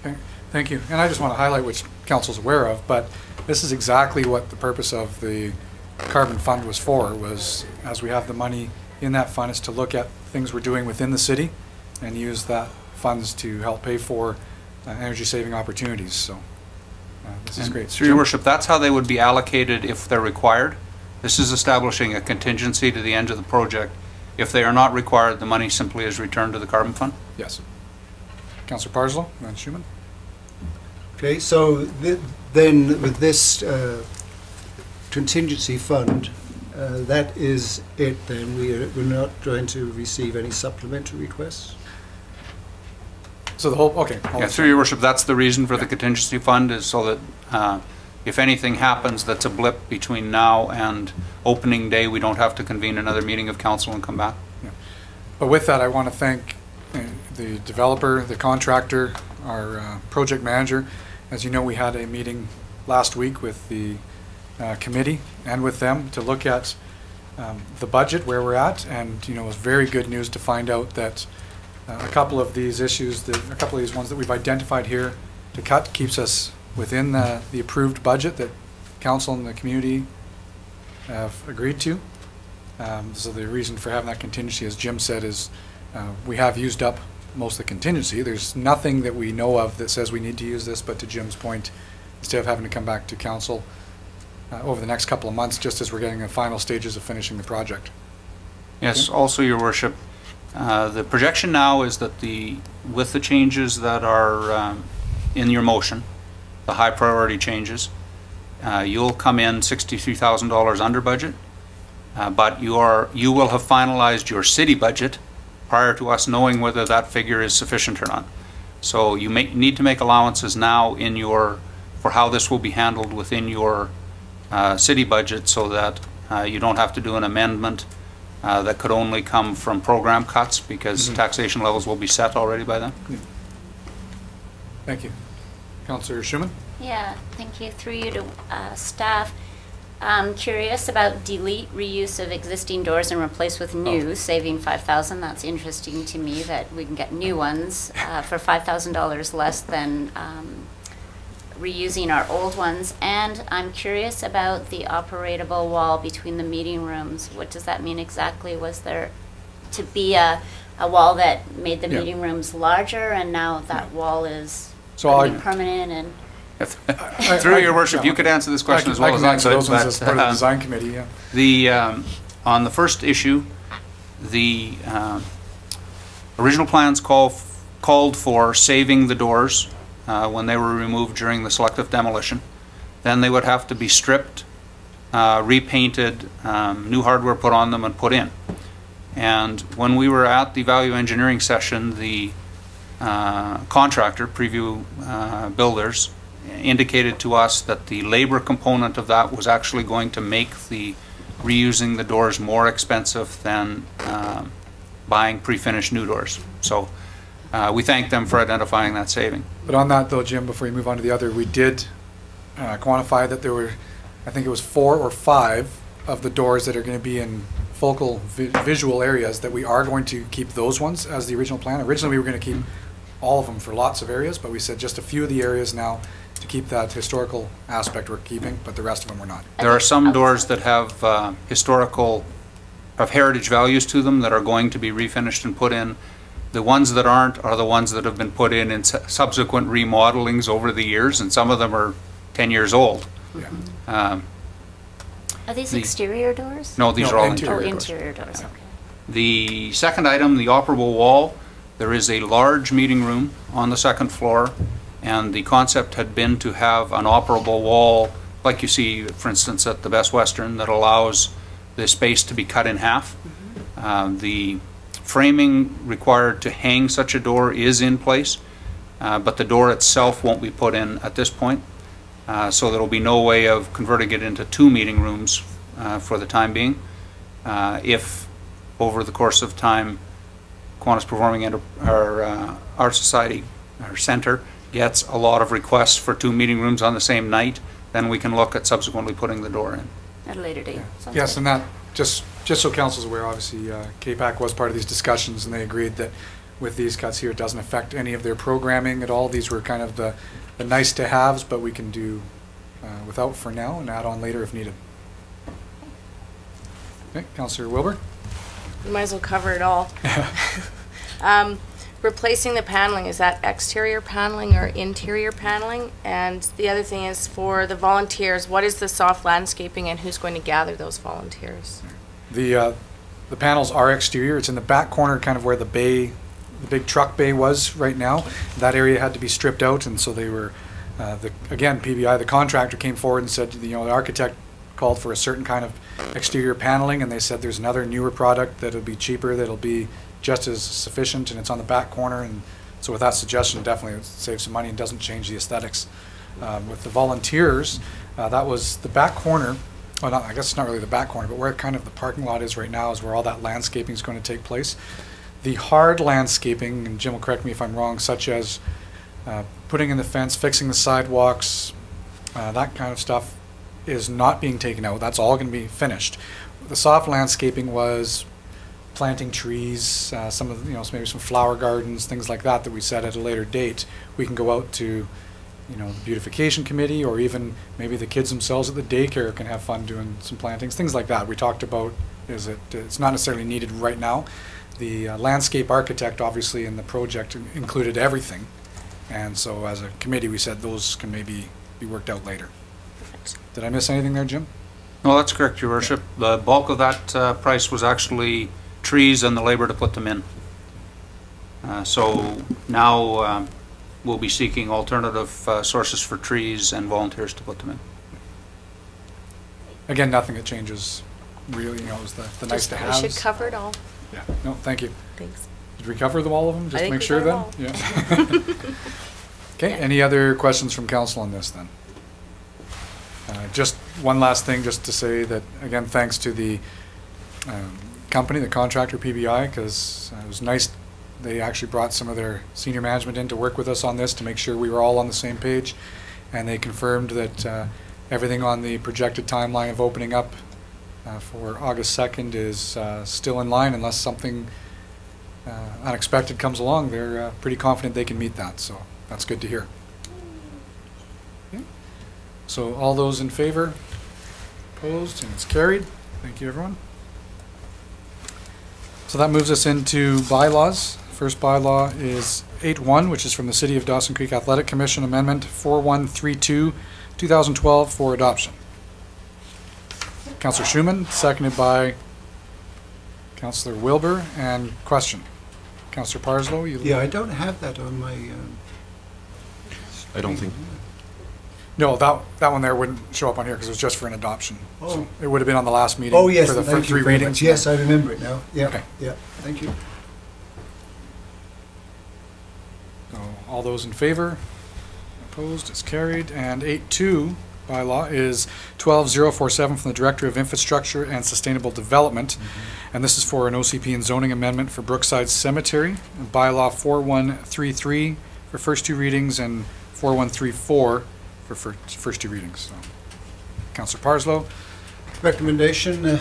okay, thank you. And I just want to highlight, which council's aware of, but this is exactly what the purpose of the Carbon Fund was for, was as we have the money in that fund is to look at things we're doing within the city and use that funds to help pay for energy saving opportunities. So this is great. Through your worship, that's how they would be allocated if they're required. This is establishing a contingency to the end of the project. If they are not required, the money simply is returned to the Carbon Fund. Yes. Councillor Parslow and then Schumann. Okay, so then with this contingency fund, that is it then? We're not going to receive any supplementary requests? So the whole, okay. Yeah, through your worship, that's the reason for the contingency fund, is so that if anything happens that's a blip between now and opening day, we don't have to convene another meeting of council and come back. Yeah. But with that, I want to thank the developer, the contractor, our project manager. As you know, we had a meeting last week with the committee and with them to look at the budget, where we're at, and it was very good news to find out that a couple of these issues, a couple of these ones that we've identified here to cut keeps us within the approved budget that council and the community have agreed to. So the reason for having that contingency, as Jim said, is we have used up most of the contingency. There's nothing that we know of that says we need to use this, but to Jim's point, instead of having to come back to council over the next couple of months, just as we're getting the final stages of finishing the project. Yes, okay. Also, your worship, the projection now is that with the changes that are in your motion, the high priority changes, you'll come in $63,000 under budget, but you will have finalized your city budget prior to us knowing whether that figure is sufficient or not. So you need to make allowances now for how this will be handled within your city budget, so that you don't have to do an amendment that could only come from program cuts, because taxation levels will be set already by then. Yeah. Thank you. Councillor Schumann? Yeah, thank you. Through you to staff. I'm curious about delete reuse of existing doors and replace with new, saving $5,000. That's interesting to me that we can get new ones for $5,000 less than reusing our old ones. And I'm curious about the operatable wall between the meeting rooms. What does that mean exactly? Was there to be a wall that made the meeting rooms larger, and now that wall is permanent? And through your worship, you could answer this question as well as I could. Those ones as part of the design committee. Yeah. On the first issue, the original plans called for saving the doors when they were removed during the selective demolition. Then they would have to be stripped, repainted, new hardware put on them and put in. And when we were at the value engineering session, the contractor, Preview Builders, indicated to us that the labor component of that was actually going to make reusing the doors more expensive than buying pre-finished new doors. So we thank them for identifying that saving. But on that though, Jim, before you move on to the other, we did quantify that there were, I think it was 4 or 5 of the doors that are going to be in focal visual areas, that we are going to keep those ones as the original plan. Originally, we were going to keep all of them for lots of areas, but we said just a few of the areas now to keep that historical aspect we're keeping, but the rest of them we're not. There are some doors that have heritage values to them that are going to be refinished and put in. The ones that aren't are the ones that have been put in subsequent remodelings over the years, and some of them are 10 years old. Yeah. Are these exterior doors? No, these are all interior interior. Interior doors, okay. The second item, the operable wall, there is a large meeting room on the second floor, and the concept had been to have an operable wall, like you see, for instance, at the Best Western, that allows the space to be cut in half. The framing required to hang such a door is in place, but the door itself won't be put in at this point. So there will be no way of converting it into 2 meeting rooms for the time being. If over the course of time, Kiwanis Performing Arts Society, our center, gets a lot of requests for 2 meeting rooms on the same night, then we can look at subsequently putting the door in. At a later date. Yeah. Yes, and that, just so council's aware, obviously, KPAC was part of these discussions, and they agreed that with these cuts here, it doesn't affect any of their programming at all. These were kind of the nice to haves, but we can do without for now and add on later if needed. Okay, Councillor Wilbur? You might as well cover it all. Replacing the paneling, is that exterior paneling or interior paneling? And the other thing is, for the volunteers, what is the soft landscaping and who's going to gather those volunteers? The panels are exterior. It's in the back corner, kind of where the bay, the big truck bay was right now. That area had to be stripped out, and so they were, again, PBI, the contractor came forward and said, the architect called for a certain kind of exterior paneling, and they said there's another newer product that'll be cheaper, that'll be just as sufficient, and it's on the back corner. And so with that suggestion, definitely it saves some money and doesn't change the aesthetics. With the volunteers, that was the back corner. Well, I guess it's not really the back corner, but where kind of the parking lot is right now is where all that landscaping is going to take place. The hard landscaping, and Jim will correct me if I'm wrong, such as putting in the fence, fixing the sidewalks, that kind of stuff, is not being taken out. That's all going to be finished. The soft landscaping was planting trees, some of maybe some flower gardens, things like that we said at a later date. We can go out to the beautification committee, or even maybe the kids themselves at the daycare can have fun doing some plantings, things like that. We talked about it's not necessarily needed right now. The landscape architect, obviously, in the project included everything, and so as a committee we said those can maybe be worked out later. Perfect. Did I miss anything there, Jim? No, that's correct, Your Worship. The bulk of that price was actually trees and the labor to put them in. So now we'll be seeking alternative sources for trees and volunteers to put them in. Again, nothing that changes really, is the nice to haves. We should cover it all. Yeah, no, thank you. Thanks. Did we cover all of them, just to make sure then? Yeah. Okay, Yeah. Any other questions from council on this then? Just one last thing, just to say that, again, thanks to the company, the contractor PBI, because it was nice. They actually brought some of their senior management in to work with us on this to make sure we were all on the same page, and they confirmed that everything on the projected timeline of opening up for August 2nd is still in line, unless something unexpected comes along. They're pretty confident they can meet that, so that's good to hear. Okay. So all those in favor? Opposed? And it's carried. Thank you, everyone. So that moves us into bylaws. First bylaw is 8.1, which is from the City of Dawson Creek Athletic Commission Amendment 4132, 2012 for adoption. Councillor Schumann, seconded by Councillor Wilbur. And question. Councillor Parslow, you... Yeah, I don't have that on my... I don't think... No, that one there wouldn't show up on here because it was just for an adoption. Oh. So it would have been on the last meeting. Oh, yes, for the thank you three very readings. much. Yes, I remember it now. Yeah, Okay. yeah, thank you. So all those in favor? Opposed? It's carried. And 8.2 bylaw is 12047 from the Director of Infrastructure and Sustainable Development. And this is for an OCP and zoning amendment for Brookside Cemetery. And bylaw 4133 for first 2 readings and 4134 for first 2 readings. So, Councillor Parslow. Recommendation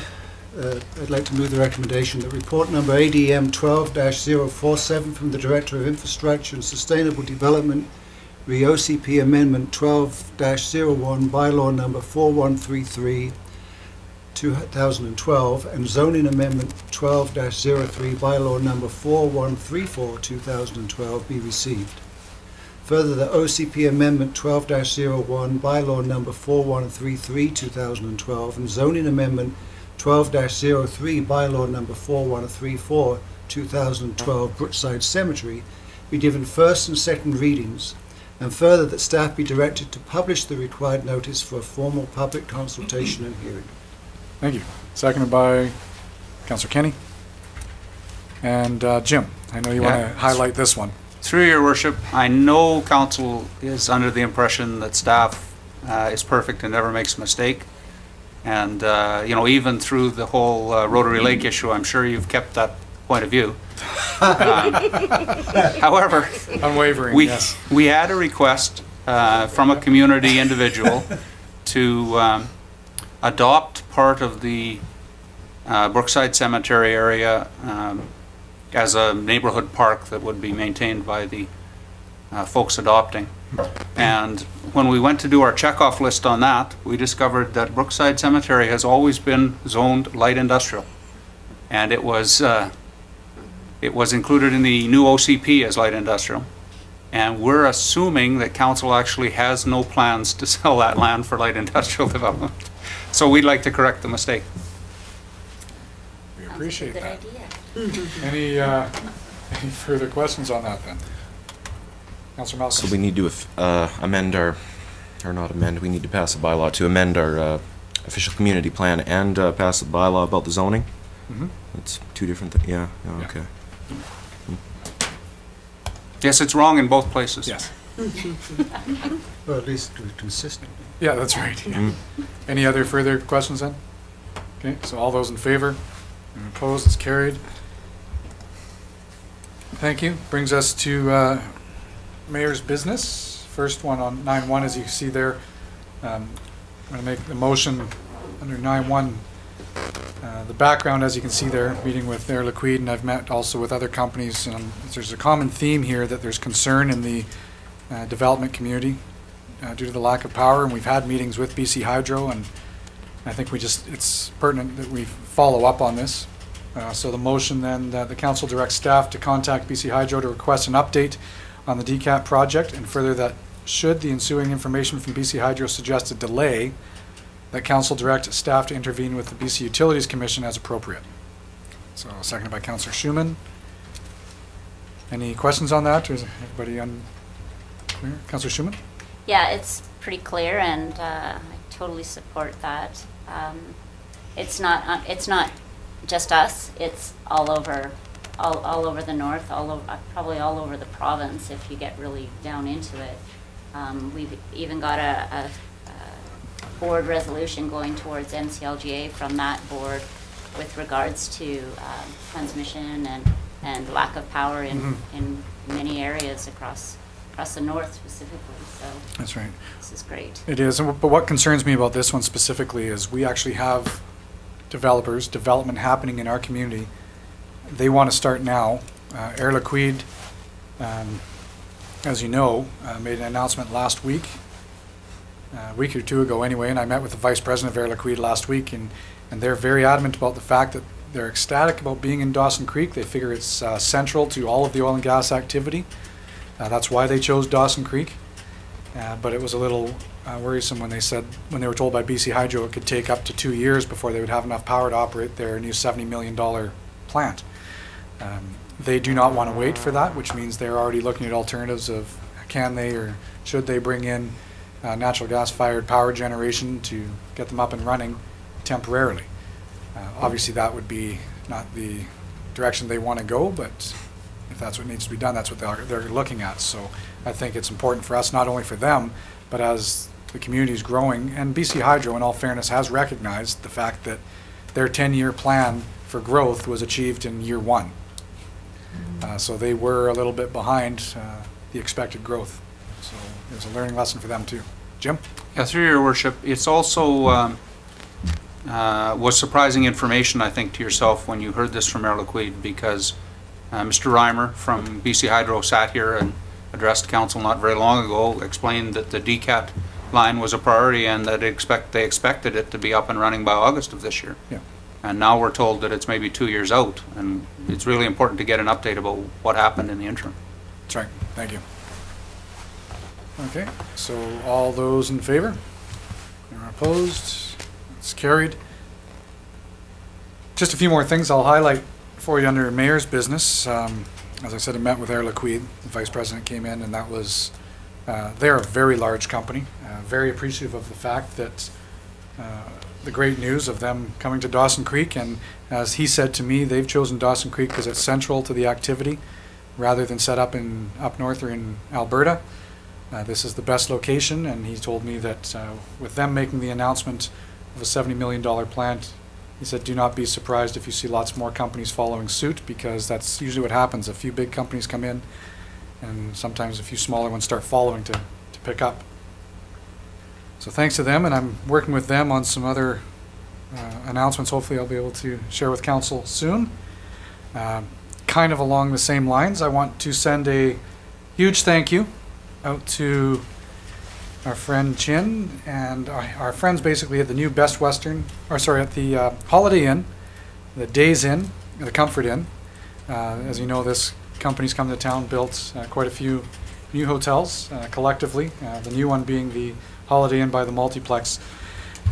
I'd like to move the recommendation that report number ADM 12-047 from the Director of Infrastructure and Sustainable Development, re-OCP Amendment 12-01, bylaw number 4133, 2012, and zoning amendment 12-03, bylaw number 4134, 2012 be received. Further, the OCP Amendment 12-01, bylaw number 4133, 2012, and zoning amendment 12-03, bylaw number 4134, 2012, Brookside Cemetery, be given first and second readings, and further that staff be directed to publish the required notice for a formal public consultation and hearing. Thank you. Seconded by Councillor Kenny. And Jim, I know you want to highlight this one. Through your worship, I know council is under the impression that staff is perfect and never makes a mistake. And, you know, even through the whole Rotary Lake issue, I'm sure you've kept that point of view. However, unwavering, yes. We had a request from a community individual to adopt part of the Brookside Cemetery area as a neighborhood park that would be maintained by the folks adopting. And when we went to do our checkoff list on that, we discovered that Brookside Cemetery has always been zoned light industrial. And it was included in the new OCP as light industrial. And we're assuming that council actually has no plans to sell that land for light industrial development. So we'd like to correct the mistake. We appreciate that. Idea. Any further questions on that then? Councillor Malcolm. So we need to amend our, or not amend, we need to pass a bylaw to amend our official community plan and pass a bylaw about the zoning? Mm-hmm. It's two different things, yeah, okay. Yes, it's wrong in both places. Yes. Well, at least we're consistent. Yeah, that's right. Yeah. Any other further questions then? Okay, so all those in favor and opposed, it's carried. Thank you. Brings us to Mayor's business. First one on 9.1, as you can see there. I'm going to make the motion under 9.1. The background, as you can see there, meeting with Air Liquide, and I've met also with other companies. There's a common theme here that there's concern in the development community due to the lack of power, and we've had meetings with BC Hydro, and I think it's pertinent that we follow up on this. So the motion then, that the council directs staff to contact BC Hydro to request an update on the DCAP project, and further that should the ensuing information from BC Hydro suggest a delay, that council direct staff to intervene with the BC Utilities Commission as appropriate. So seconded by Councillor Schumann. Any questions on that, or is everybody unclear? Councillor Schumann? Yeah, it's pretty clear, and I totally support that. It's not just us. It's all over the north, probably all over the province if you get really down into it. We've even got a board resolution going towards MCLGA from that board with regards to transmission and lack of power in many areas across the north specifically. So that's right. This is great. It is, but what concerns me about this one specifically is we actually have development happening in our community. They want to start now. Air Liquide, as you know, made an announcement last week, a week or two ago anyway, and I met with the Vice President of Air Liquide last week, and they're very adamant about the fact that they're ecstatic about being in Dawson Creek. They figure it's central to all of the oil and gas activity. That's why they chose Dawson Creek. But it was a little worrisome when they were told by BC Hydro it could take up to 2 years before they would have enough power to operate their new $70 million plant. They do not want to wait for that, which means they're already looking at alternatives of can they or should they bring in natural gas fired power generation to get them up and running temporarily. Obviously that would be not the direction they want to go, but if that's what needs to be done, that's what they're looking at. So I think it's important for us, not only for them, but as the community is growing, and BC Hydro, in all fairness, has recognized the fact that their 10-year plan for growth was achieved in year 1. So they were a little bit behind the expected growth. So it was a learning lesson for them too. Jim? Yeah, through your worship, it's also was surprising information, I think, to yourself when you heard this from Mayor Laquid, because Mr. Reimer from BC Hydro sat here and addressed council not very long ago, explained that the DCAT line was a priority and that they expected it to be up and running by August of this year. Yeah. And now we're told that it's maybe 2 years out, and it's really important to get an update about what happened in the interim. That's right. Thank you. Okay, so all those in favor? Or opposed? It's carried. Just a few more things I'll highlight for you under Mayor's business. As I said, I met with Air Laquid. The Vice President came in, and that was, they're a very large company, very appreciative of the fact that the great news of them coming to Dawson Creek, and as he said to me, they've chosen Dawson Creek because it's central to the activity rather than set up north or in Alberta. This is the best location, and he told me that with them making the announcement of a $70 million plant, he said, do not be surprised if you see lots more companies following suit, because that's usually what happens. A few big companies come in, and sometimes a few smaller ones start following to pick up. So thanks to them, and I'm working with them on some other announcements. Hopefully I'll be able to share with council soon. Kind of along the same lines, I want to send a huge thank you out to our friend Chin and our friends basically at the new Best Western, or sorry, at the Holiday Inn, the Days Inn, the Comfort Inn. As you know, this company's come to town, built quite a few new hotels collectively, the new one being the Holiday Inn by the Multiplex.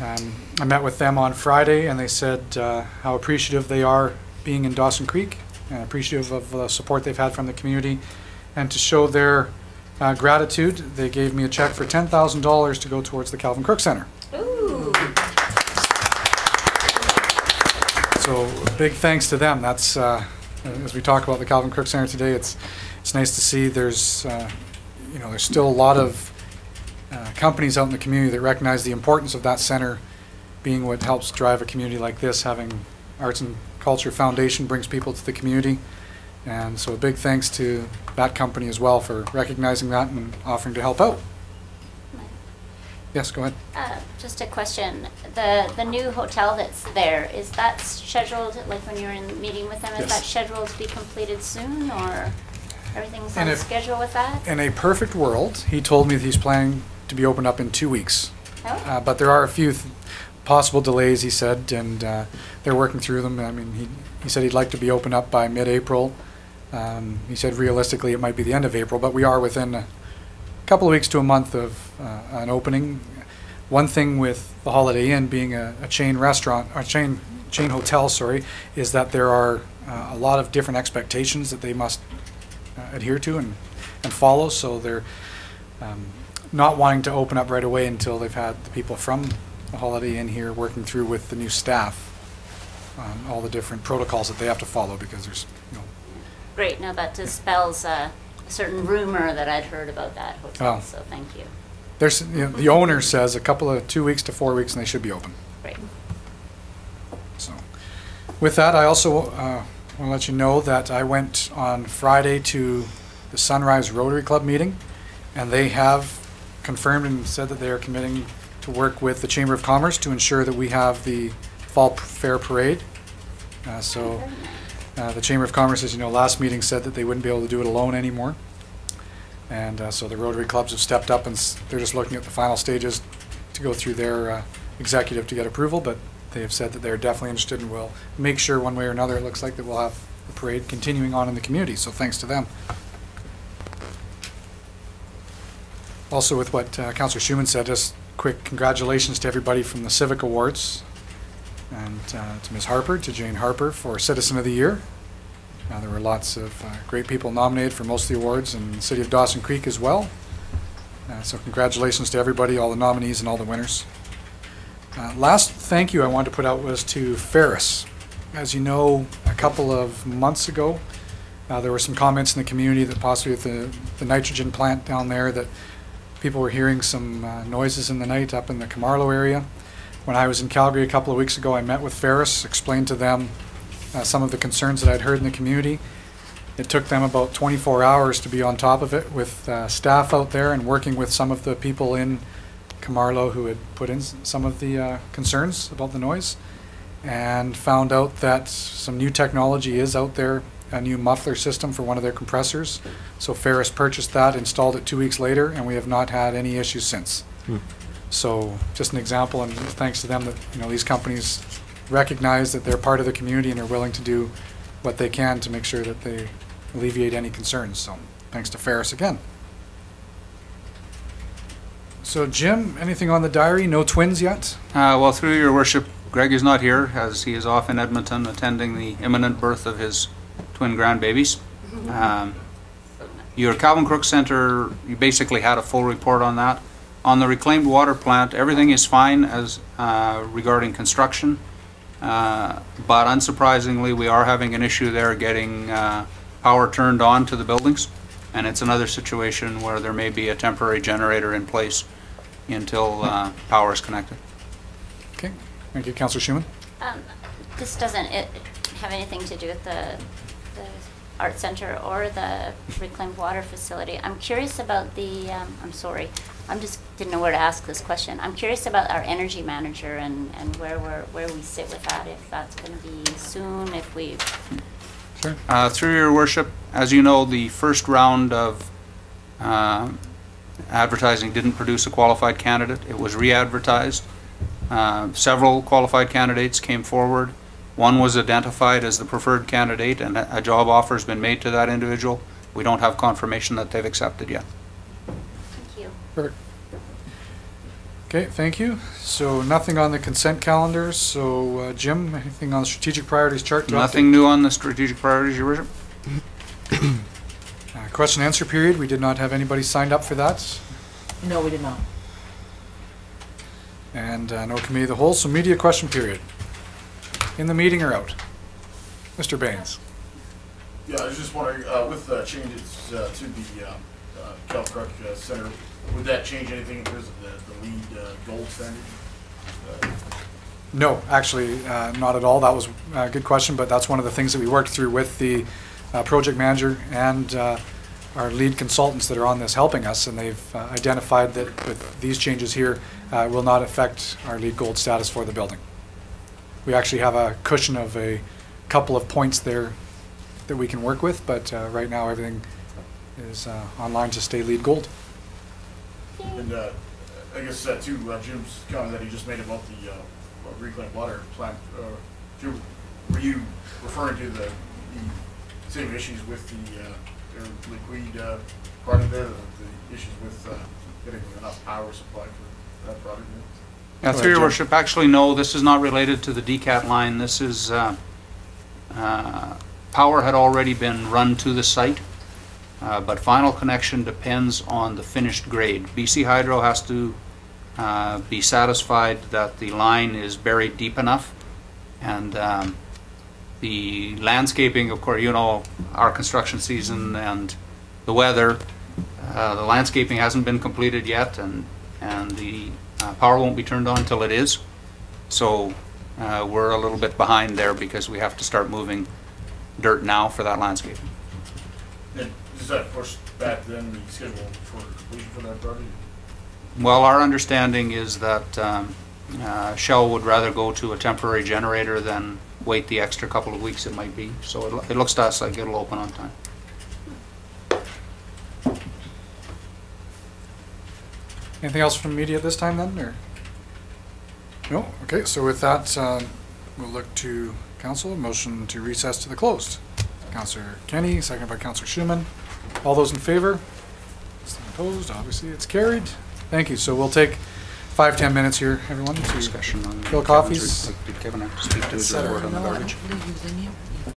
I met with them on Friday, and they said how appreciative they are being in Dawson Creek, and appreciative of the support they've had from the community. And to show their gratitude, they gave me a check for $10,000 to go towards the Calvin Crook Center. Ooh. So big thanks to them. That's as we talk about the Calvin Crook Center today. It's nice to see there's there's still a lot of companies out in the community that recognize the importance of that center being what helps drive a community like this. Having Arts and Culture Foundation brings people to the community, and so a big thanks to that company as well for recognizing that and offering to help out. Yes, go ahead. Just a question. The new hotel that's there, is that scheduled, like when you're in meeting with them, is that scheduled to be completed soon, or everything's on schedule with that? In a perfect world, he told me that he's planning to be opened up in 2 weeks. Oh. But there are a few possible delays, he said, and they're working through them. I mean, he said he'd like to be opened up by mid-April. He said realistically it might be the end of April, but we are within a couple of weeks to a month of an opening. One thing with the Holiday Inn being a chain restaurant, or chain hotel, sorry, is that there are a lot of different expectations that they must adhere to and follow. So they're not wanting to open up right away until they've had the people from the Holiday Inn here working through with the new staff all the different protocols that they have to follow, because there's Great. No, that dispels a certain rumor that I'd heard about that hotel. So thank you. There's the owner says 2 weeks to 4 weeks, and they should be open. Great. So, with that, I also want to let you know that I went on Friday to the Sunrise Rotary Club meeting, and they have confirmed and said that they are committing to work with the Chamber of Commerce to ensure that we have the Fall Fair Parade. The Chamber of Commerce, as you know, last meeting said that they wouldn't be able to do it alone anymore. And so the Rotary Clubs have stepped up, and they're just looking at the final stages to go through their executive to get approval, but they have said that they're definitely interested and will make sure one way or another it looks like that we'll have the parade continuing on in the community, so thanks to them. Also, with what Councillor Schumann said, just quick congratulations to everybody from the Civic Awards, and to Ms. Harper, to Jane Harper for Citizen of the Year. There were lots of great people nominated for most of the awards, and the City of Dawson Creek as well. So congratulations to everybody, all the nominees and all the winners. Last thank you I wanted to put out was to Ferris. As you know, a couple of months ago, there were some comments in the community that possibly with the nitrogen plant down there that people were hearing some noises in the night up in the Camarlo area. When I was in Calgary a couple of weeks ago, I met with Ferris, explained to them some of the concerns that I'd heard in the community. It took them about 24 hours to be on top of it with staff out there and working with some of the people in Camarlo, who had put in some of the concerns about the noise, and found out that some new technology is out there, a new muffler system for one of their compressors. So Ferris purchased that, installed it 2 weeks later, and we have not had any issues since. So just an example, and thanks to them that, you know, these companies recognize that they're part of the community and are willing to do what they can to make sure that they alleviate any concerns. So thanks to Ferris again. So Jim, anything on the diary? No twins yet? Well, through your worship, Greg is not here, as he is off in Edmonton attending the imminent birth of his twin grandbabies. Your Calvin Crook Center, you basically had a full report on that. On the reclaimed water plant, everything is fine as regarding construction, but unsurprisingly, we are having an issue there getting power turned on to the buildings, and it's another situation where there may be a temporary generator in place until power is connected. Okay, thank you, Councillor Schumann. This doesn't have anything to do with the Art Center or the reclaimed water facility. I'm curious about the, I'm sorry, I just didn't know where to ask this question. I'm curious about our energy manager and where we sit with that, if that's going to be soon, if we... Sure. Through your worship, as you know, the first round of advertising didn't produce a qualified candidate. It was re-advertised. Several qualified candidates came forward. One was identified as the preferred candidate, and a job offer has been made to that individual. We don't have confirmation that they've accepted yet. Thank you. Perfect. Okay, thank you. So nothing on the consent calendar. So Jim, anything on the strategic priorities chart? Nothing new on the strategic priorities, your worship. Question and answer period. We did not have anybody signed up for that. No, we did not. And no committee of the whole. So media question period. In the meeting or out? Mr. Baines. Yeah, I was just wondering, with the changes to the Cal Crook Center, would that change anything in terms of the LEED gold standard? No, actually, not at all. That was a good question, but that's one of the things that we worked through with the project manager and our lead consultants that are on this helping us, and they've identified that with these changes here will not affect our LEED gold status for the building. We actually have a cushion of a couple of points there that we can work with, but right now everything is online to stay LEED gold. And I guess too, Jim's comment that he just made about the reclaimed water plant, were you referring to the same issues with the liquid part of there, the issues with getting enough power supply for that product? Through your worship, actually no, this is not related to the DCAT line. This is, power had already been run to the site, but final connection depends on the finished grade. BC Hydro has to be satisfied that the line is buried deep enough, and the landscaping, of course, you know, our construction season and the weather, the landscaping hasn't been completed yet, and the power won't be turned on until it is. So we're a little bit behind there because we have to start moving dirt now for that landscaping. And does that push back then the schedule for completion for that project? Well, our understanding is that Shell would rather go to a temporary generator than wait the extra couple of weeks it might be. So it looks to us like it'll open on time. Anything else from media at this time then, or? No? Okay, so with that, we'll look to council. Motion to recess to the closed. Councillor Kenny, seconded by Councillor Schumann. All those in favor? Opposed? Obviously it's carried. Thank you. So we'll take 5-10 minutes here, everyone, to Discussion on fill coffees. Did Kevin have to speak to his report on the garbage? I don't believe he was in here.